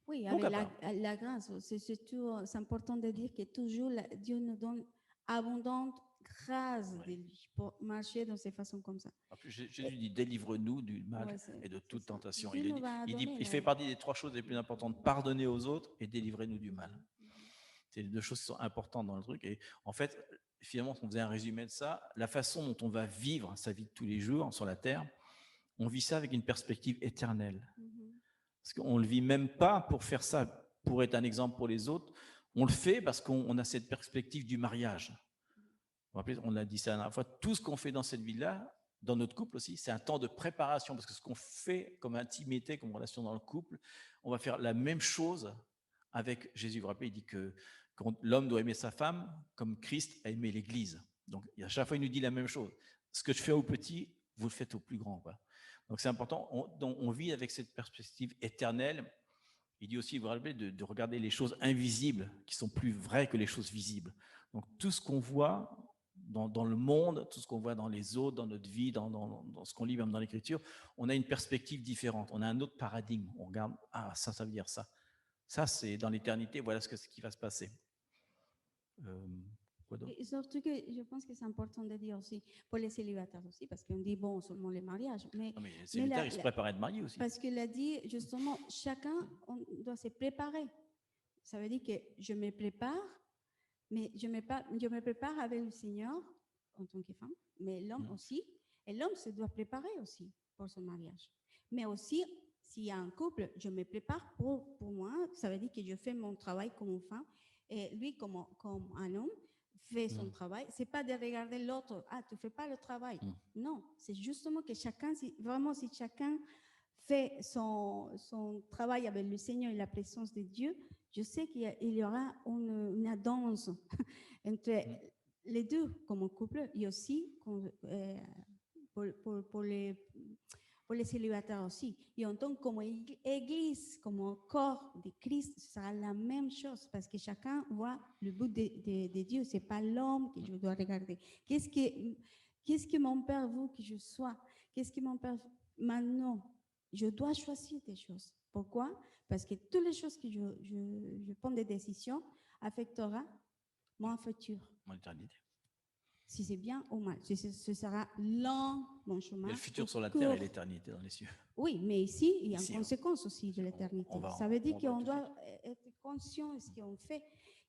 Oui, avec la grâce, c'est important de dire que toujours Dieu nous donne abondante grâce de lui pour marcher dans ces façons comme ça. En plus, Jésus dit délivre-nous du mal et de toute tentation. Il fait partie des 3 choses les plus importantes, pardonner aux autres et délivrer-nous du mal. C'est les 2 choses qui sont importantes dans le truc. Et en fait, finalement, si on faisait un résumé de ça, la façon dont on va vivre sa vie de tous les jours sur la terre, on vit ça avec une perspective éternelle. Parce qu'on ne le vit même pas pour faire ça, pour être un exemple pour les autres. On le fait parce qu'on a cette perspective du mariage. Vous vous rappelez, on a dit ça la dernière fois, tout ce qu'on fait dans cette vie-là, dans notre couple aussi, c'est un temps de préparation, parce que ce qu'on fait comme intimité, comme relation dans le couple, on va faire la même chose avec Jésus. Vous vous rappelez, il dit que l'homme doit aimer sa femme comme Christ a aimé l'Église. Donc, à chaque fois, il nous dit la même chose. Ce que je fais au petit, vous le faites au plus grand. Quoi. Donc, c'est important. On vit avec cette perspective éternelle. Il dit aussi, vous vous rappelez, de regarder les choses invisibles qui sont plus vraies que les choses visibles. Donc, tout ce qu'on voit dans le monde, tout ce qu'on voit dans les autres, dans notre vie, dans ce qu'on lit même dans l'Écriture, on a une perspective différente. On a un autre paradigme. On regarde, ça veut dire ça. Ça, c'est dans l'éternité, voilà ce qui va se passer. Et surtout que je pense que c'est important de dire aussi, pour les célibataires aussi, parce qu'on dit, bon, seulement les mariages. Mais les célibataires, ils se préparent à être mariés aussi. Parce qu'il a dit, justement, chacun on doit se préparer. Ça veut dire que je me prépare, mais je me prépare avec le Seigneur en tant que femme, mais l'homme aussi. Et l'homme se doit préparer aussi pour son mariage. Mais aussi, s'il y a un couple, je me prépare pour moi. Ça veut dire que je fais mon travail comme une femme et lui, comme un homme, fait son travail. C'est pas de regarder l'autre. Ah, tu fais pas le travail. Non, c'est justement que chacun, si chacun fait son travail avec le Seigneur et la présence de Dieu, je sais qu'il y aura une danse entre les deux comme couple et aussi pour les célibataires aussi. Et en tant comme église, comme corps de Christ, ce sera la même chose parce que chacun voit le but de Dieu. Ce n'est pas l'homme que je dois regarder. Qu'est-ce que mon Père veut que je sois? Qu'est-ce que mon Père maintenant? Je dois choisir des choses. Pourquoi? Parce que toutes les choses que je prends des décisions affectera mon futur. Mon éternité. Si c'est bien ou mal. Ce sera lent, mon chemin. Le futur sur la terre et l'éternité dans les cieux. Oui, mais ici, il y a une conséquence aussi de l'éternité. Ça veut dire qu'on doit être conscient de ce qu'on fait.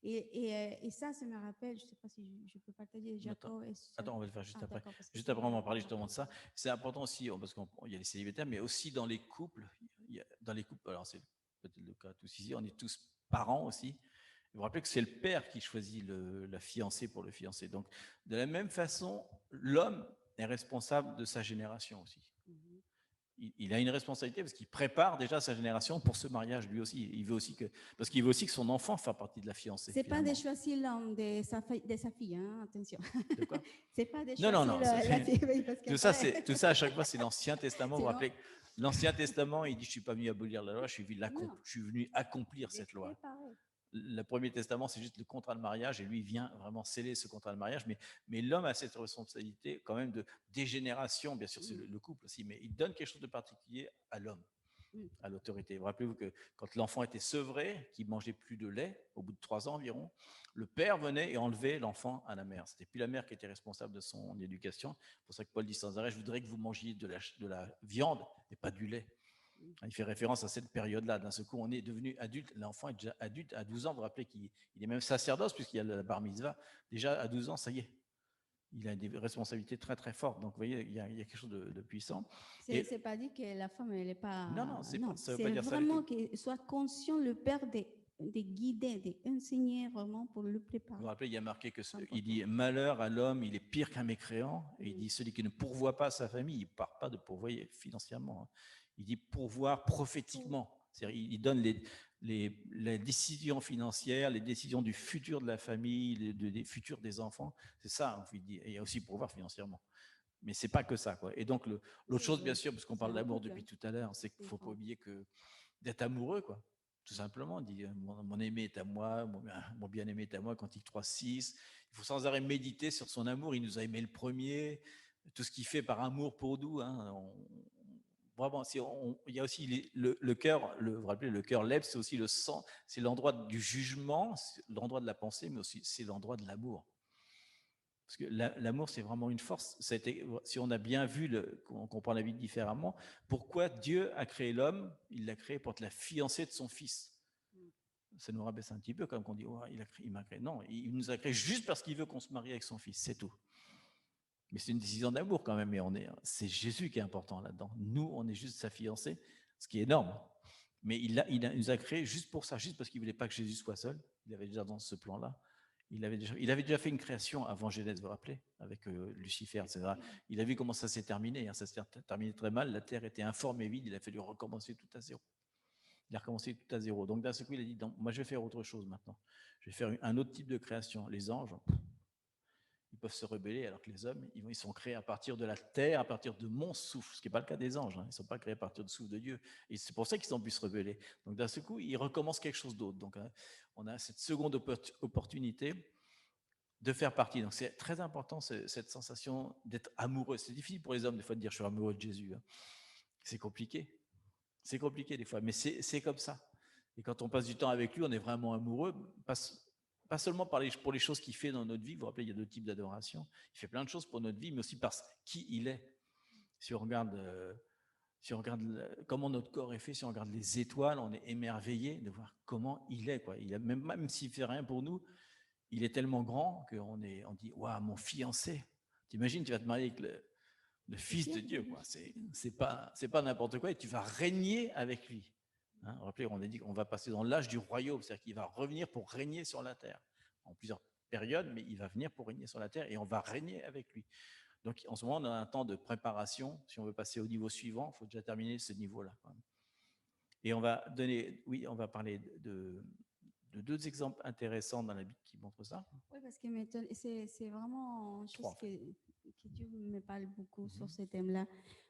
Et ça me rappelle, je ne sais pas si je peux partager Jacob. Attends, on va le faire juste après. Juste après, on va parler justement de ça. C'est important aussi, parce qu'il y a les célibataires, mais aussi dans les couples. Alors c'est peut-être le cas tous ici, on est tous parents aussi. Vous vous rappelez que c'est le père qui choisit la fiancée pour le fiancé. Donc, de la même façon, l'homme est responsable de sa génération aussi. Il a une responsabilité parce qu'il prépare déjà sa génération pour ce mariage lui aussi. Parce qu'il veut aussi que son enfant fasse partie de la fiancée. C'est pas de choisir l'homme de sa fille, hein, attention. De quoi? C'est pas de choisir la fille. Tout ça, à chaque fois, c'est l'Ancien Testament. Vous vous rappelez, l'Ancien Testament, il dit, je ne suis pas venu abolir la loi, je suis venu accomplir cette loi. Le Premier Testament, c'est juste le contrat de mariage, et lui, il vient vraiment sceller ce contrat de mariage. Mais l'homme a cette responsabilité quand même de dégénération, bien sûr, c'est le couple aussi, mais il donne quelque chose de particulier à l'homme, à l'autorité. Vous rappelez-vous que quand l'enfant était sevré, qu'il mangeait plus de lait, au bout de 3 ans environ, le père venait et enlevait l'enfant à la mère. C'était plus la mère qui était responsable de son éducation. C'est pour ça que Paul dit sans arrêt, je voudrais que vous mangiez de la viande et pas du lait. Il fait référence à cette période-là. D'un seul coup, on est devenu adulte. L'enfant est déjà adulte à 12 ans. Vous vous rappelez qu'il est même sacerdoce puisqu'il y a la bar mitzvah. Déjà à 12 ans, ça y est. Il a des responsabilités très très fortes. Donc, vous voyez, il y a quelque chose de puissant. C'est pas dit que la femme, elle n'est pas... Non, ça veut pas dire ça. C'est vraiment qu'il soit conscient, le père, de guider, d'enseigner vraiment pour le préparer. Vous vous rappelez, il y a marqué il dit « Malheur à l'homme, il est pire qu'un mécréant ». Et il dit « Celui qui ne pourvoit pas sa famille, il ne part pas de pourvoyer financièrement ». Il dit pourvoir prophétiquement. C'est-à-dire, il donne les décisions financières, les décisions du futur de la famille, des futurs des enfants. C'est ça, il dit. Et il y a aussi pourvoir financièrement. Mais ce n'est pas que ça, quoi. Et donc, l'autre chose, bien sûr, parce qu'on parle d'amour depuis tout à l'heure, c'est qu'il ne faut pas oublier d'être amoureux, quoi. Tout simplement, il dit mon aimé est à moi, mon bien-aimé est à moi, Cantique 3:6. Il faut sans arrêt méditer sur son amour. Il nous a aimé le premier. Tout ce qu'il fait par amour pour nous, hein, vraiment, il y a aussi le cœur, vous vous rappelez, le cœur lève, c'est aussi le sang, c'est l'endroit du jugement, l'endroit de la pensée, mais aussi c'est l'endroit de l'amour. Parce que l'amour, c'est vraiment une force. Si on a bien vu, on comprend la vie différemment, pourquoi Dieu a créé l'homme? Il l'a créé pour être la fiancée de son fils. Ça nous rabaisse un petit peu, comme on dit, oh, il m'a créé. Non, il nous a créé juste parce qu'il veut qu'on se marie avec son fils, c'est tout. Mais c'est une décision d'amour quand même, et c'est Jésus qui est important là-dedans. Nous, on est juste sa fiancée, ce qui est énorme. Mais il nous a créé juste pour ça, juste parce qu'il ne voulait pas que Jésus soit seul. Il avait déjà dans ce plan-là. Il avait déjà fait une création avant Genèse, vous vous rappelez, avec Lucifer, etc. Il a vu comment ça s'est terminé. Hein, ça s'est terminé très mal. La terre était informe et vide. Il a fallu recommencer tout à zéro. Il a recommencé tout à zéro. Donc d'un seul coup, il a dit, moi je vais faire autre chose maintenant. Je vais faire un autre type de création. Les anges, ils peuvent se rebeller, alors que les hommes, ils sont créés à partir de la terre, à partir de mon souffle, ce qui n'est pas le cas des anges. Hein. Ils ne sont pas créés à partir du souffle de Dieu. Et c'est pour ça qu'ils ont pu se rebeller. Donc d'un seul coup, ils recommencent quelque chose d'autre. Donc on a cette seconde opportunité de faire partie. Donc c'est très important, cette sensation d'être amoureux. C'est difficile pour les hommes des fois de dire je suis amoureux de Jésus. Hein. C'est compliqué. C'est compliqué des fois, mais c'est comme ça. Et quand on passe du temps avec lui, on est vraiment amoureux, pas seulement pour les choses qu'il fait dans notre vie. Vous vous rappelez, il y a deux types d'adoration. Il fait plein de choses pour notre vie, mais aussi par qui il est. Si on regarde comment notre corps est fait, si on regarde les étoiles, on est émerveillé de voir comment il est. Quoi. Même s'il ne fait rien pour nous, il est tellement grand qu'on dit « Waouh, mon fiancé !» T'imagines, tu vas te marier avec le Fils de Dieu. C'est pas n'importe quoi, et tu vas régner avec lui. Hein, rappelez, on a dit qu'on va passer dans l'âge du royaume, c'est-à-dire qu'il va revenir pour régner sur la terre, en plusieurs périodes, mais il va venir pour régner sur la terre, et on va régner avec lui. Donc en ce moment, on a un temps de préparation. Si on veut passer au niveau suivant, il faut déjà terminer ce niveau-là. Et on va parler de deux exemples intéressants dans la Bible qui montrent ça. Oui, parce que c'est vraiment une chose que Dieu me parle beaucoup sur ce thème-là.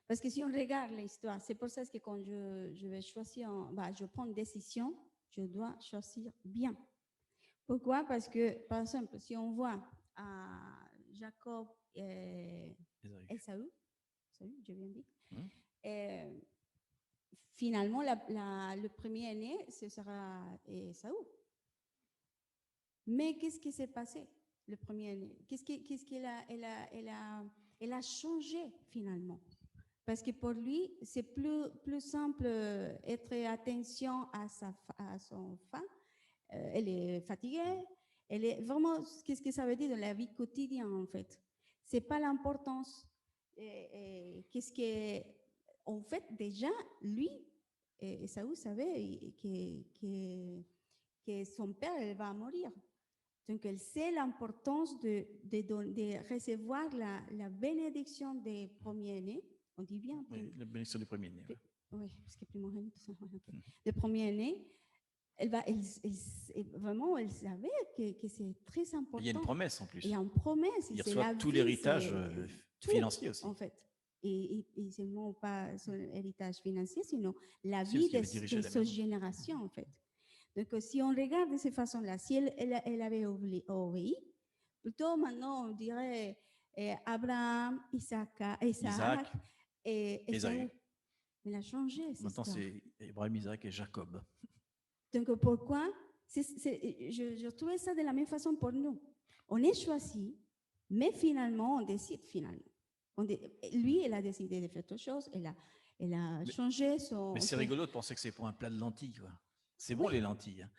Parce que si on regarde l'histoire, c'est pour ça que quand je vais choisir, je prends une décision, je dois choisir bien. Pourquoi? Parce que, par exemple, si on voit Jacob et Esaü, je viens de dire, finalement, le premier né, ce sera Esaü. Mais qu'est-ce qui s'est passé le premier année? Qu'est-ce qu'elle a changé finalement? Parce que pour lui, c'est plus simple être attention à son femme. Elle est fatiguée. Elle est vraiment, qu'est-ce que ça veut dire dans la vie quotidienne en fait? C'est pas l'importance. Qu'est-ce que, en fait, déjà lui, Esaü savait que son père va mourir. Donc, elle sait l'importance de recevoir la bénédiction des premiers-nés. On dit bien. Oui, la bénédiction des premiers-nés. Oui, parce que primogénite, okay. Les premiers-nés, vraiment, elle savait que c'est très important. Il y a une promesse en plus. Il y a une promesse. Il reçoit tout l'héritage financier aussi. En fait. Et seulement pas son héritage financier, sinon la vie de sa génération, en fait. Donc, si on regarde de cette façon-là, si elle avait obéi, plutôt maintenant, on dirait Abraham, Isaac et Esaü. Elle a changé. Maintenant, c'est Abraham, Isaac et Jacob. Donc, pourquoi? Je trouvais ça de la même façon pour nous. On est choisi, mais finalement, on décide finalement. Lui, elle a décidé de faire autre chose. Elle a changé son... Mais c'est rigolo de penser que c'est pour un plat de lentilles, quoi. C'est bon, les lentilles. Hein.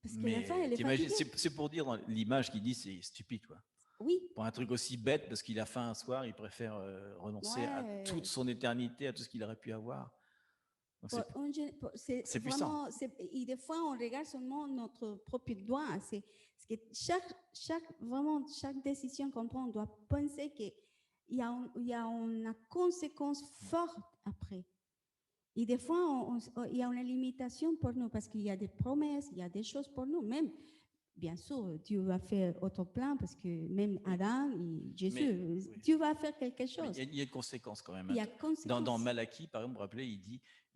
Parce que la fin, elle est fatiguée. C'est pour dire dans l'image qu'il dit, c'est stupide, quoi. Oui. Pour un truc aussi bête, parce qu'il a faim un soir, il préfère renoncer à toute son éternité, à tout ce qu'il aurait pu avoir. C'est puissant. Et des fois, on regarde seulement notre propre doigt. C'est que chaque décision qu'on prend, on doit penser qu'il y a une conséquence forte après. Et des fois, il y a une limitation pour nous parce qu'il y a des promesses, il y a des choses pour nous. Même, bien sûr, Dieu va faire autre plan parce que même Adam et Jésus, Dieu va faire quelque chose. Il y a une conséquence quand même. Il y a conséquence. Dans Malachie, par exemple, vous vous rappelez, il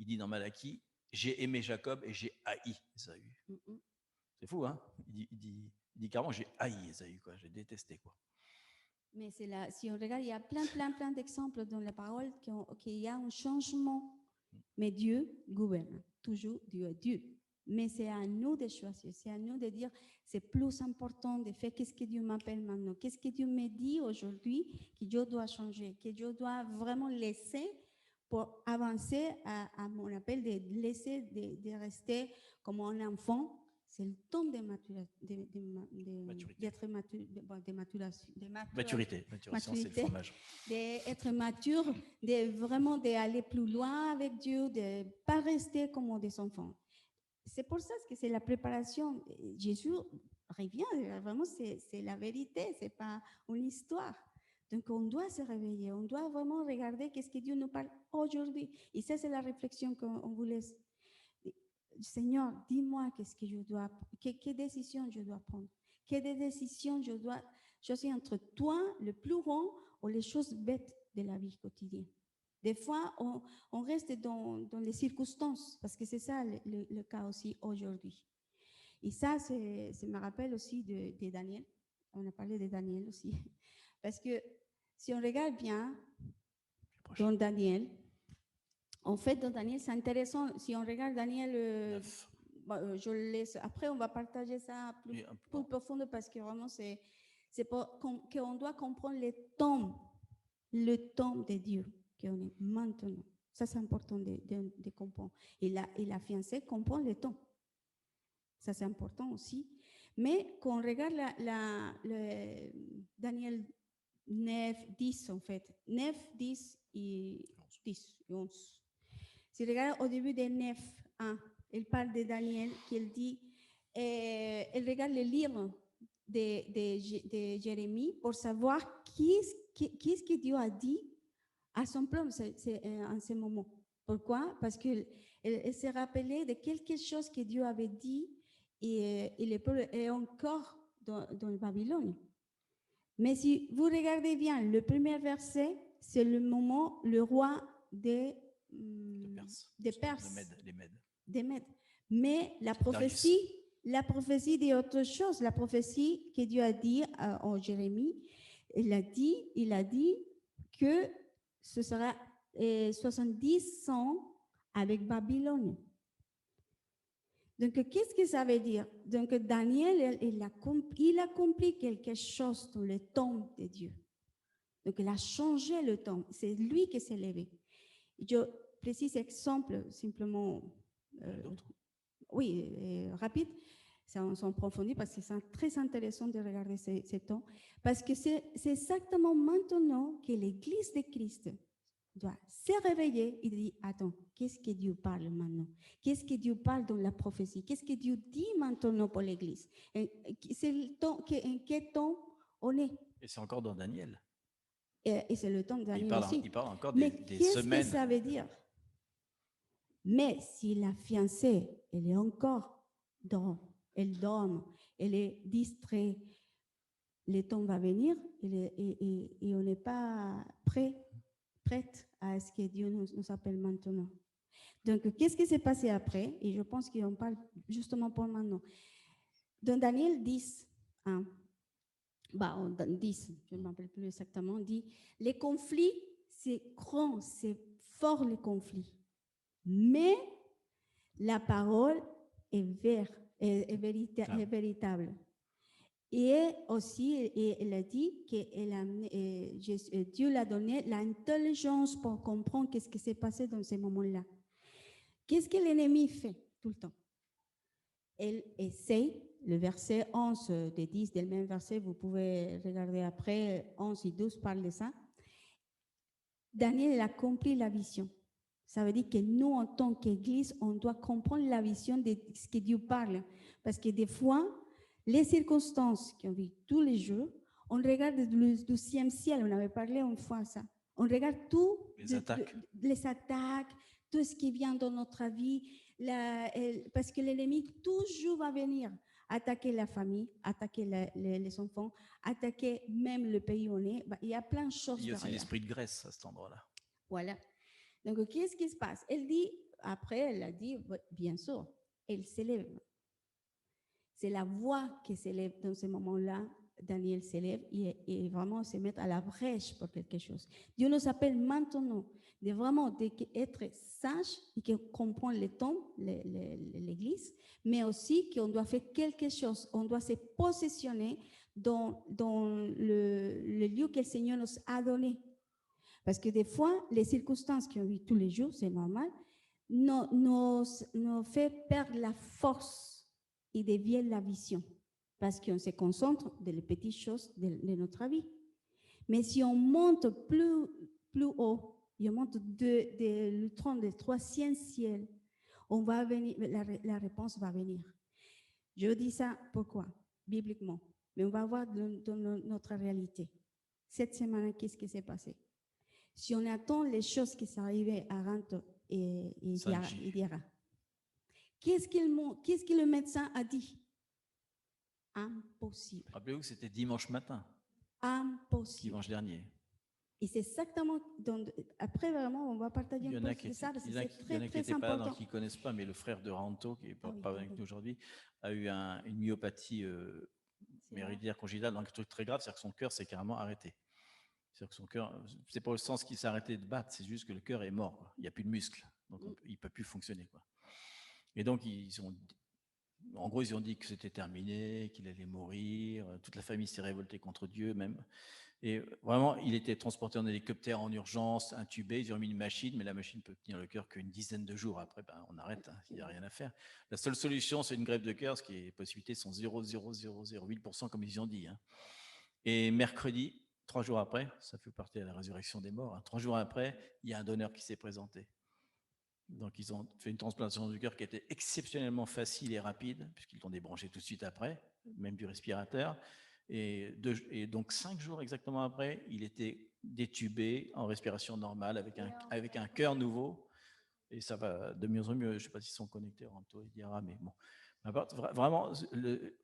dit dans Malachie, j'ai aimé Jacob et j'ai haï Esaü. C'est fou, hein? Il dit carrément, j'ai haï Esaü, quoi. J'ai détesté, quoi. Mais c'est là, si on regarde, il y a plein d'exemples dans la parole qu'il y a un changement Mais Dieu gouverne. Toujours, Dieu est Dieu. Mais c'est à nous de choisir. C'est à nous de dire, c'est plus important de faire qu'est-ce que Dieu m'appelle maintenant. Qu'est-ce que Dieu me dit aujourd'hui que je dois changer, que je dois vraiment laisser pour avancer à mon appel, de laisser, de rester comme un enfant. C'est le temps de d'être maturité, c'est le fromage. D'être mature, de vraiment d'aller plus loin avec Dieu, de ne pas rester comme des enfants. C'est pour ça que c'est la préparation. Jésus revient, vraiment, c'est la vérité, ce n'est pas une histoire. Donc, on doit se réveiller, on doit vraiment regarder qu'est-ce que Dieu nous parle aujourd'hui. Et ça, c'est la réflexion qu'on vous laisse. Seigneur, dis-moi qu'est-ce que je dois, quelle décision je dois prendre, quelle décision je dois choisir entre toi, le plus grand, ou les choses bêtes de la vie quotidienne. Des fois, on reste dans les circonstances, parce que c'est ça le cas aussi aujourd'hui. Et ça, ça me rappelle aussi de Daniel. On a parlé de Daniel aussi. Parce que si on regarde bien dans Daniel, en fait, dans Daniel, c'est intéressant. Si on regarde Daniel, je le laisse. Après, on va partager ça plus profond parce que vraiment, c'est qu'on doit comprendre le temps de Dieu qu'on est maintenant. Ça, c'est important de comprendre. Et la fiancée comprend le temps. Ça, c'est important aussi. Mais quand on regarde le Daniel 9, 10, en fait, 9, 10 et 10 et 11. Si on regarde au début de 9, 1, elle parle de Daniel, qu'il dit, elle regarde le livre de Jérémie pour savoir qu'est-ce que Dieu a dit à son peuple en ce moment. Pourquoi? Parce qu'elle s'est rappelée de quelque chose que Dieu avait dit et le peuple est encore dans le Babylone. Mais si vous regardez bien, le premier verset, c'est le moment, le roi des Perses, des Mèdes. Mais la prophétie dit autre chose. La prophétie que Dieu a dit en Jérémie, il a dit que ce sera 70 ans avec Babylone. Donc, qu'est-ce que ça veut dire? Donc, Daniel, il a compris quelque chose dans le temps de Dieu. Donc, il a changé le temps. C'est lui qui s'est levé. Je précise exemple simplement, rapide, sans approfondir parce que c'est très intéressant de regarder ces temps. Parce que c'est exactement maintenant que l'Église de Christ doit se réveiller et dire, attends, qu'est-ce que Dieu parle maintenant? Qu'est-ce que Dieu parle dans la prophétie? Qu'est-ce que Dieu dit maintenant pour l'Église? C'est le temps, en quel temps on est? Et c'est encore dans Daniel. Et c'est le temps de Daniel aussi. Il parle encore des semaines. Qu'est-ce que ça veut dire? Mais si la fiancée, elle est encore elle dort, elle est distraite, le temps va venir et on n'est pas prête à ce que Dieu nous appelle maintenant. Donc, qu'est-ce qui s'est passé après? Et je pense qu'on parle justement pour maintenant. Dans Daniel 10, 10, je ne me rappelle plus exactement, dit, les conflits, c'est grand, c'est fort les conflits. Mais la parole est véritable. Et aussi, elle a dit que Dieu l'a donné l'intelligence pour comprendre qu'est-ce qui s'est passé dans ces moments-là. Qu'est-ce que l'ennemi fait tout le temps? Elle essaie, le verset 11 des 10, du même verset, vous pouvez regarder après, 11 et 12 parlent de ça. Daniel a compris la vision. Ça veut dire que nous, en tant qu'Église, on doit comprendre la vision de ce que Dieu parle. Parce que des fois, les circonstances qu'on vit tous les jours, on regarde le 12e ciel, on avait parlé une fois ça. On regarde tout, les attaques, tout ce qui vient dans notre vie, parce que l'ennemi toujours va venir attaquer la famille, attaquer les enfants, attaquer même le pays où on est. Il y a plein de choses. Il y a aussi l'esprit de Grèce à cet endroit-là. Voilà. Donc, qu'est-ce qui se passe? Elle a dit, bien sûr, elle s'élève. C'est la voix qui s'élève dans ce moment-là Daniel s'élève et vraiment se met à la brèche pour quelque chose. Dieu nous appelle maintenant de vraiment d'être sage et que comprend les temps, l'Église, mais aussi qu'on doit faire quelque chose, on doit se positionner dans le lieu que le Seigneur nous a donné. Parce que des fois, les circonstances qu'on vit tous les jours, c'est normal, nous fait perdre la force et dévier la vision. Parce qu'on se concentre sur les petites choses de notre vie. Mais si on monte plus haut, et on monte le trône du troisième ciel, on va venir, la réponse va venir. Je dis ça pourquoi? Bibliquement. Mais on va voir dans notre réalité. Cette semaine, qu'est-ce qui s'est passé? Si on attend les choses qui sont arrivées à Ranto et Diara, qu'est-ce que le médecin a dit? Impossible. Rappelez-vous que c'était dimanche matin. Impossible. Dimanche dernier. Et c'est exactement, après vraiment, on va partager un peu de ça, parce que c'est très, très important. Qui ne connaissent pas, mais le frère de Ranto, qui n'est pas avec nous aujourd'hui, a eu une myopathie méridienne congénitale, donc un truc très grave, c'est-à-dire que son cœur s'est carrément arrêté. C'est-à-dire que son cœur, c'est pas au sens qu'il s'est arrêté de battre, c'est juste que le cœur est mort, quoi. Il n'y a plus de muscles, donc il ne peut plus fonctionner, quoi. Et donc, en gros, ils ont dit que c'était terminé, qu'il allait mourir, toute la famille s'est révoltée contre Dieu même. Et vraiment, il était transporté en hélicoptère en urgence, intubé, ils ont mis une machine, mais la machine peut tenir le cœur qu'une dizaine de jours. Après, on arrête, hein, il n'y a rien à faire. La seule solution, c'est une greffe de cœur, ce qui est, les possibilités sont 0,0008% comme ils ont dit. Hein. Et mercredi, 3 jours après, ça fait partie de la résurrection des morts, hein, 3 jours après, il y a un donneur qui s'est présenté. Donc, ils ont fait une transplantation du cœur qui était exceptionnellement facile et rapide, puisqu'ils l'ont débranché tout de suite après, même du respirateur. Et donc 5 jours exactement après, il était détubé en respiration normale avec un cœur nouveau. Et ça va de mieux en mieux. Je ne sais pas s'ils sont connectés, Ranto et Diara, mais bon. Vraiment,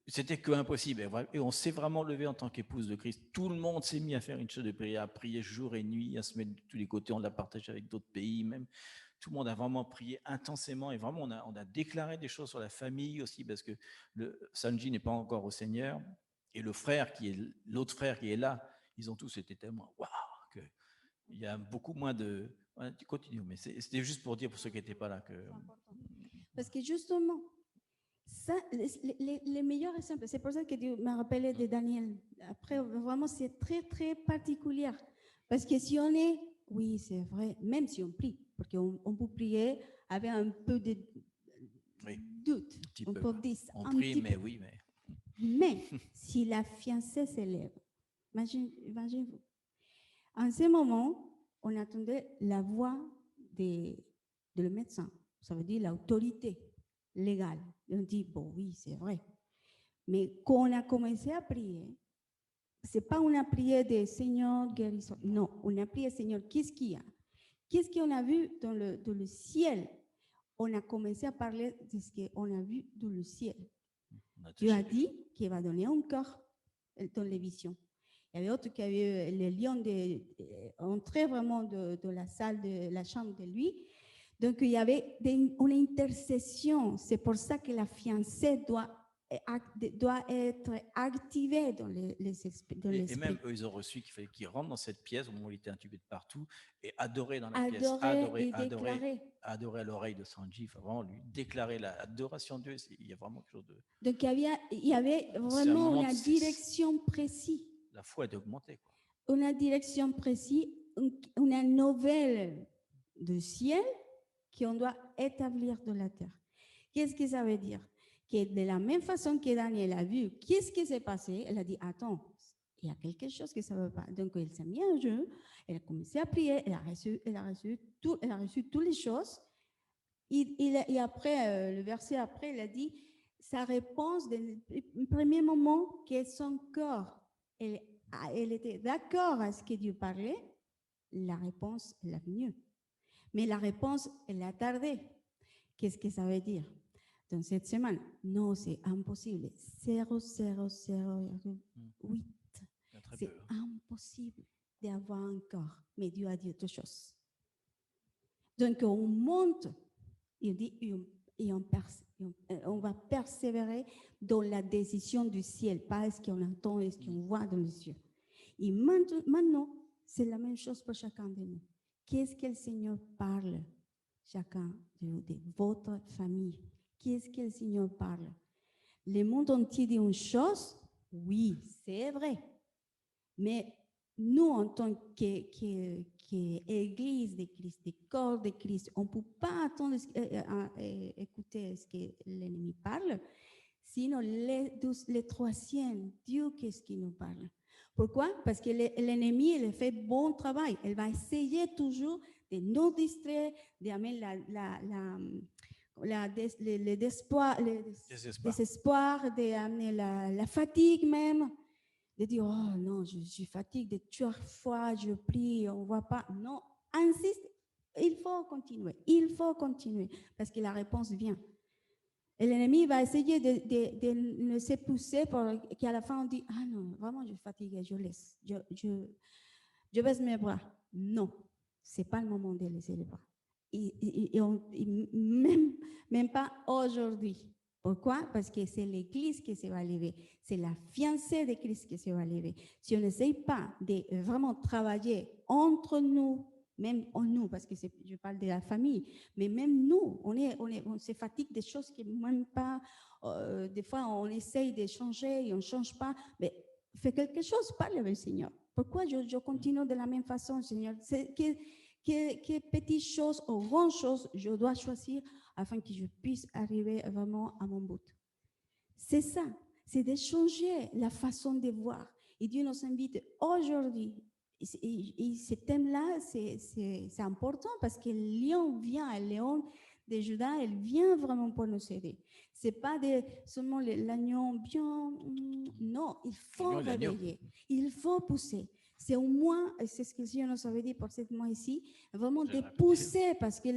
c'était que impossible. Et on s'est vraiment levé en tant qu'épouse de Christ. Tout le monde s'est mis à faire une chose de prière, à prier jour et nuit, à se mettre de tous les côtés. On l'a partagé avec d'autres pays même. Tout le monde a vraiment prié intensément et vraiment on a déclaré des choses sur la famille aussi parce que Sanji n'est pas encore au Seigneur. Et l'autre frère qui est là, ils ont tous été témoins. Waouh, il y a beaucoup moins de. Ouais, tu continues, mais c'était juste pour dire pour ceux qui n'étaient pas là que. Parce que justement, ça, les meilleurs exemples, c'est pour ça que tu m'as rappelé de Daniel. Après, vraiment, c'est très, très particulier. Parce que si on est, oui, c'est vrai, même si on prie, parce qu'on peut prier avec un peu de doute. On prie, mais oui, mais. Mais si la fiancée s'élève, imaginez-vous, en ce moment, on attendait la voix de le médecin, ça veut dire l'autorité légale. Et on dit, bon, oui, c'est vrai. Mais quand on a commencé à prier, ce n'est pas une prière de Seigneur guérison. Non, on a prié Seigneur, qu'est-ce qu'il y a? Qu'est-ce qu'on a vu dans le ciel? On a commencé à parler de ce qu'on a vu dans le ciel. Dieu a dit qu'il va donner un corps dans les visions. Il y avait autre qui avait les lions entrés vraiment de la salle, de la chambre de lui. Donc, il y avait une intercession. C'est pour ça que la fiancée doit être activée dans les esprits. Et même eux, ils ont reçu qu'il fallait qu'ils rentrent dans cette pièce au moment où il était intubé de partout et adorer dans la pièce. Adorer à l'oreille de Sanji. Enfin, vraiment lui déclarer l'adoration de Dieu. Il y a vraiment quelque chose de. Donc, il y avait vraiment une direction précise. La foi est augmentée. Une direction précise, une nouvelle du ciel qu'on doit établir dans la terre. Qu'est-ce que ça veut dire? Que de la même façon que Daniel a vu, qu'est-ce qui s'est passé? Elle a dit, attends, il y a quelque chose que ça ne va pas. Donc, elle s'est mise en jeu, elle a commencé à prier, elle a reçu toutes les choses. Et après, le verset après, il a dit, sa réponse, du premier moment, que son corps, elle était d'accord à ce que Dieu parlait, la réponse, elle a venue. Mais la réponse, elle a tardé. Qu'est-ce que ça veut dire? Dans cette semaine, non, c'est impossible. 0,008. C'est impossible d'avoir un corps. Mais Dieu a dit autre chose. Donc, on monte, il dit, Et on va persévérer dans la décision du ciel, pas ce qu'on entend et ce qu'on voit dans les yeux. Et maintenant, c'est la même chose pour chacun de nous. Qu'est-ce que le Seigneur parle, chacun de votre famille? Qu'est-ce que le Seigneur parle? Le monde entier dit une chose, oui, c'est vrai. Mais nous, en tant qu'Église de Christ, des corps de Christ, on ne peut pas attendre écouter ce que l'ennemi parle, sinon les troisièmes, Dieu, qu'est-ce qu'il nous parle? Pourquoi? Parce que l'ennemi, il fait bon travail. Elle va essayer toujours de nous distraire, d'amener le désespoir, d'amener la fatigue même, de dire, oh non, je suis fatiguée de chaque fois, je prie, on ne voit pas. Non, insiste, il faut continuer, parce que la réponse vient. Et l'ennemi va essayer de nous pousser pour qu'à la fin on dit, ah non, vraiment je suis fatiguée, je laisse, je baisse mes bras. Non, ce n'est pas le moment de laisser les bras. Même pas aujourd'hui. Pourquoi? Parce que c'est l'Église qui se va lever. C'est la fiancée de Christ qui se va lever. Si on n'essaye pas de vraiment travailler entre nous, même en nous, parce que je parle de la famille, mais même nous, on se fatigue des choses qui même pas, des fois on essaye de changer et on ne change pas, mais fais quelque chose, parle avec le Seigneur. Pourquoi je continue de la même façon, Seigneur? Quelles petites choses ou grandes choses je dois choisir afin que je puisse arriver vraiment à mon but. C'est ça, c'est de changer la façon de voir. Et Dieu nous invite aujourd'hui. Et ce thème-là, c'est important parce que le lion vient, le lion de Juda, elle vient vraiment pour nous aider. Ce n'est pas seulement l'agneau bien. Non, il faut réveiller, il faut pousser. C'est au moins, c'est ce que le Seigneur nous avait dit pour ce mois ici, vraiment de pousser parce que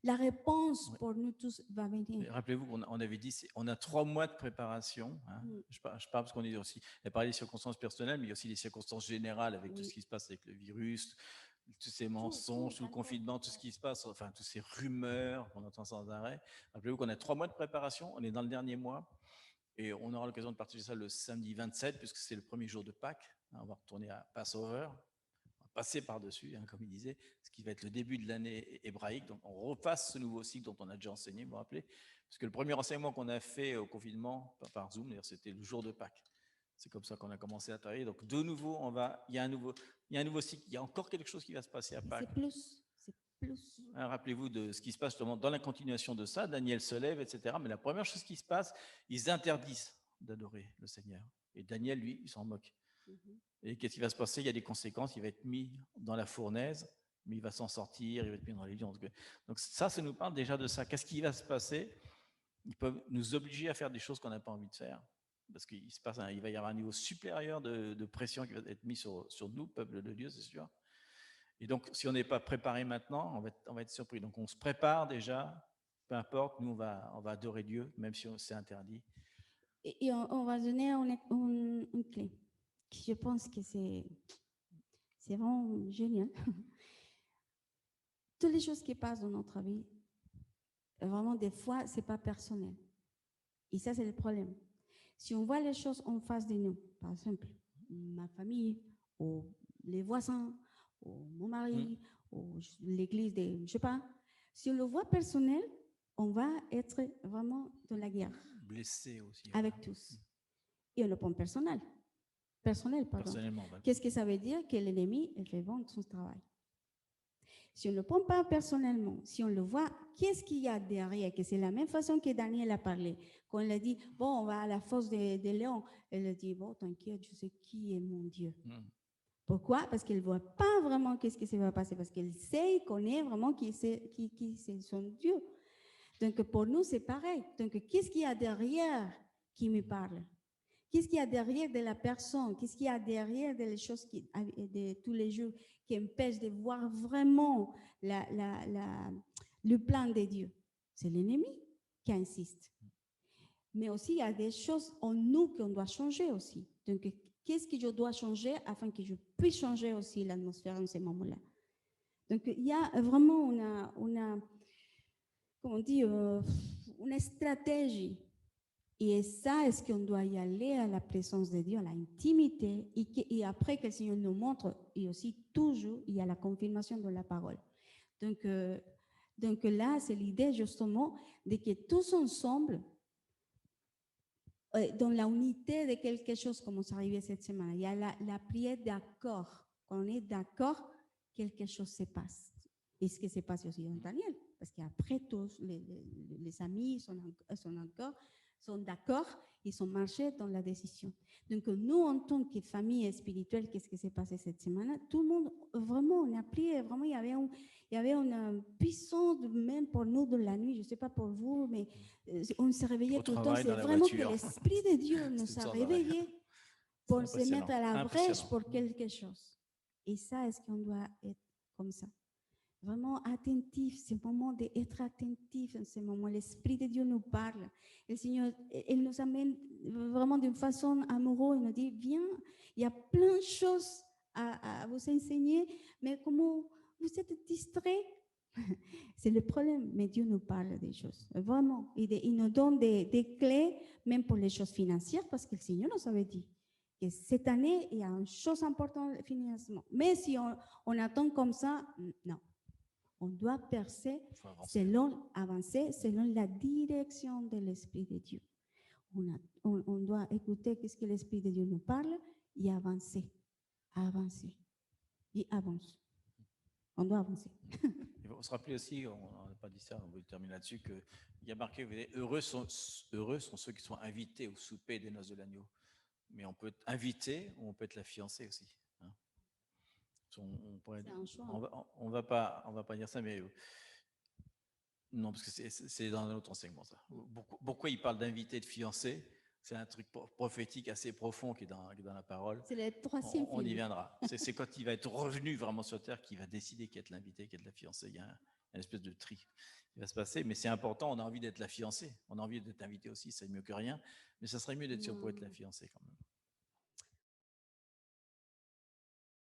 la réponse pour nous tous va venir. Rappelez-vous qu'on avait dit, on a 3 mois de préparation. Hein. Je parle parce qu'on est aussi, il a parlé des circonstances personnelles, mais il y a aussi des circonstances générales avec tout ce qui se passe avec le virus, tous ces mensonges, tout le confinement, tout ce qui se passe, enfin, toutes ces rumeurs qu'on entend sans arrêt. Rappelez-vous qu'on a 3 mois de préparation, on est dans le dernier mois, et on aura l'occasion de partager ça le samedi 27, puisque c'est le premier jour de Pâques. On va retourner à Passover, on va passer par-dessus, hein, comme il disait, ce qui va être le début de l'année hébraïque. Donc, on repasse ce nouveau cycle dont on a déjà enseigné, vous vous rappelez? Parce que le premier enseignement qu'on a fait au confinement, par Zoom, d'ailleurs, c'était le jour de Pâques. C'est comme ça qu'on a commencé à travailler. Donc, de nouveau, il y a un nouveau cycle. Il y a encore quelque chose qui va se passer à Pâques. C'est plus. Hein, rappelez-vous de ce qui se passe justement dans la continuation de ça. Daniel se lève, etc. Mais la première chose qui se passe, ils interdisent d'adorer le Seigneur. Et Daniel, lui, il s'en moque. Et qu'est-ce qui va se passer? Il y a des conséquences. Il va être mis dans la fournaise, mais il va s'en sortir, il va être mis dans les lions. Donc ça nous parle déjà de ça. Qu'est-ce qui va se passer? Ils peuvent nous obliger à faire des choses qu'on n'a pas envie de faire. Parce qu'il va y avoir un niveau supérieur de pression qui va être mis sur nous, peuple de Dieu, c'est sûr. Et donc, si on n'est pas préparé maintenant, on va être surpris. Donc, on se prépare déjà, peu importe, nous, on va adorer Dieu, même si c'est interdit. Et on va donner une clé. Je pense que c'est vraiment génial. Toutes les choses qui passent dans notre vie, vraiment, des fois, ce n'est pas personnel. Et ça, c'est le problème. Si on voit les choses en face de nous, par exemple, ma famille, ou les voisins, ou mon mari, ou l'église, je ne sais pas, si on le voit personnel, on va être vraiment dans la guerre. Blessé aussi. Avec tous. Et on le prend personnel. Personnellement. Qu'est-ce que ça veut dire? Que l'ennemi, il fait vendre son travail. Si on ne le prend pas personnellement, si on le voit, qu'est-ce qu'il y a derrière? Que c'est la même façon que Daniel a parlé. Quand il a dit, bon, on va à la fosse des lions, elle a dit, bon, t'inquiète, je sais qui est mon Dieu. Pourquoi? Parce qu'elle ne voit pas vraiment qu'est-ce qui se va passer, parce qu'elle sait, il connaît vraiment qui c'est son Dieu. Donc, pour nous, c'est pareil. Donc, qu'est-ce qu'il y a derrière qui me parle? Qu'est-ce qu'il y a derrière de la personne? Qu'est-ce qu'il y a derrière des choses de tous les jours qui empêchent de voir vraiment le plan de Dieu? C'est l'ennemi qui insiste. Mais aussi, il y a des choses en nous qu'on doit changer aussi. Donc, qu'est-ce que je dois changer afin que je puisse changer aussi l'atmosphère en ces moments-là? Donc, il y a vraiment comment on dit, une stratégie. Et ça, est-ce qu'on doit y aller à la présence de Dieu, à l'intimité, et après que le Seigneur nous montre, et aussi toujours, il y a la confirmation de la parole. Donc là, c'est l'idée justement de que tous ensemble, dans la unité de quelque chose, comme ça arrivait cette semaine, il y a la prière d'accord. Quand on est d'accord, quelque chose se passe. Et ce qui se passe aussi dans Daniel, parce qu'après, tous les amis sont d'accord, ils ont marché dans la décision. Donc, nous, en tant que famille spirituelle, qu'est-ce qui s'est passé cette semaine? Tout le monde, vraiment, on a prié, vraiment, il y avait une puissance, même pour nous, de la nuit, je ne sais pas pour vous, mais on s'est réveillé tout le temps. C'est vraiment que l'Esprit de Dieu nous a réveillés pour se mettre à la brèche pour quelque chose. Et ça, est-ce qu'on doit être comme ça? Vraiment attentif, ce moment d'être attentif en ce moment. L'Esprit de Dieu nous parle. Le Seigneur, il nous amène vraiment d'une façon amoureuse. Il nous dit, viens, il y a plein de choses à vous enseigner, mais comment vous êtes distrait? C'est le problème, mais Dieu nous parle des choses, vraiment. Il nous donne des clés, même pour les choses financières, parce que le Seigneur nous avait dit que cette année, il y a une chose importante, le financement. Mais si on attend comme ça, non. On doit percer avancer selon la direction de l'Esprit de Dieu. On doit écouter ce que l'Esprit de Dieu nous parle et avancer. Et avance. On doit avancer. Il faut se rappeler aussi, on n'a pas dit ça, on va terminer là-dessus, qu'il y a marqué, vous voyez, heureux sont ceux qui sont invités au souper des noces de l'agneau. Mais on peut être invité ou on peut être la fiancée aussi. Hein. On va pas dire ça, mais non, parce que c'est dans un autre enseignement, ça. Pourquoi il parle d'invité et de fiancé? C'est un truc prophétique assez profond qui est dans la parole. C'est le troisième on y viendra. C'est quand il va être revenu vraiment sur terre qu'il va décider qui est l'invité, qui est la fiancée. Il y a une espèce de tri qui va se passer, mais c'est important. On a envie d'être la fiancée. On a envie d'être invité aussi, c'est mieux que rien, mais ça serait mieux d'être sûr pour être la fiancée quand même.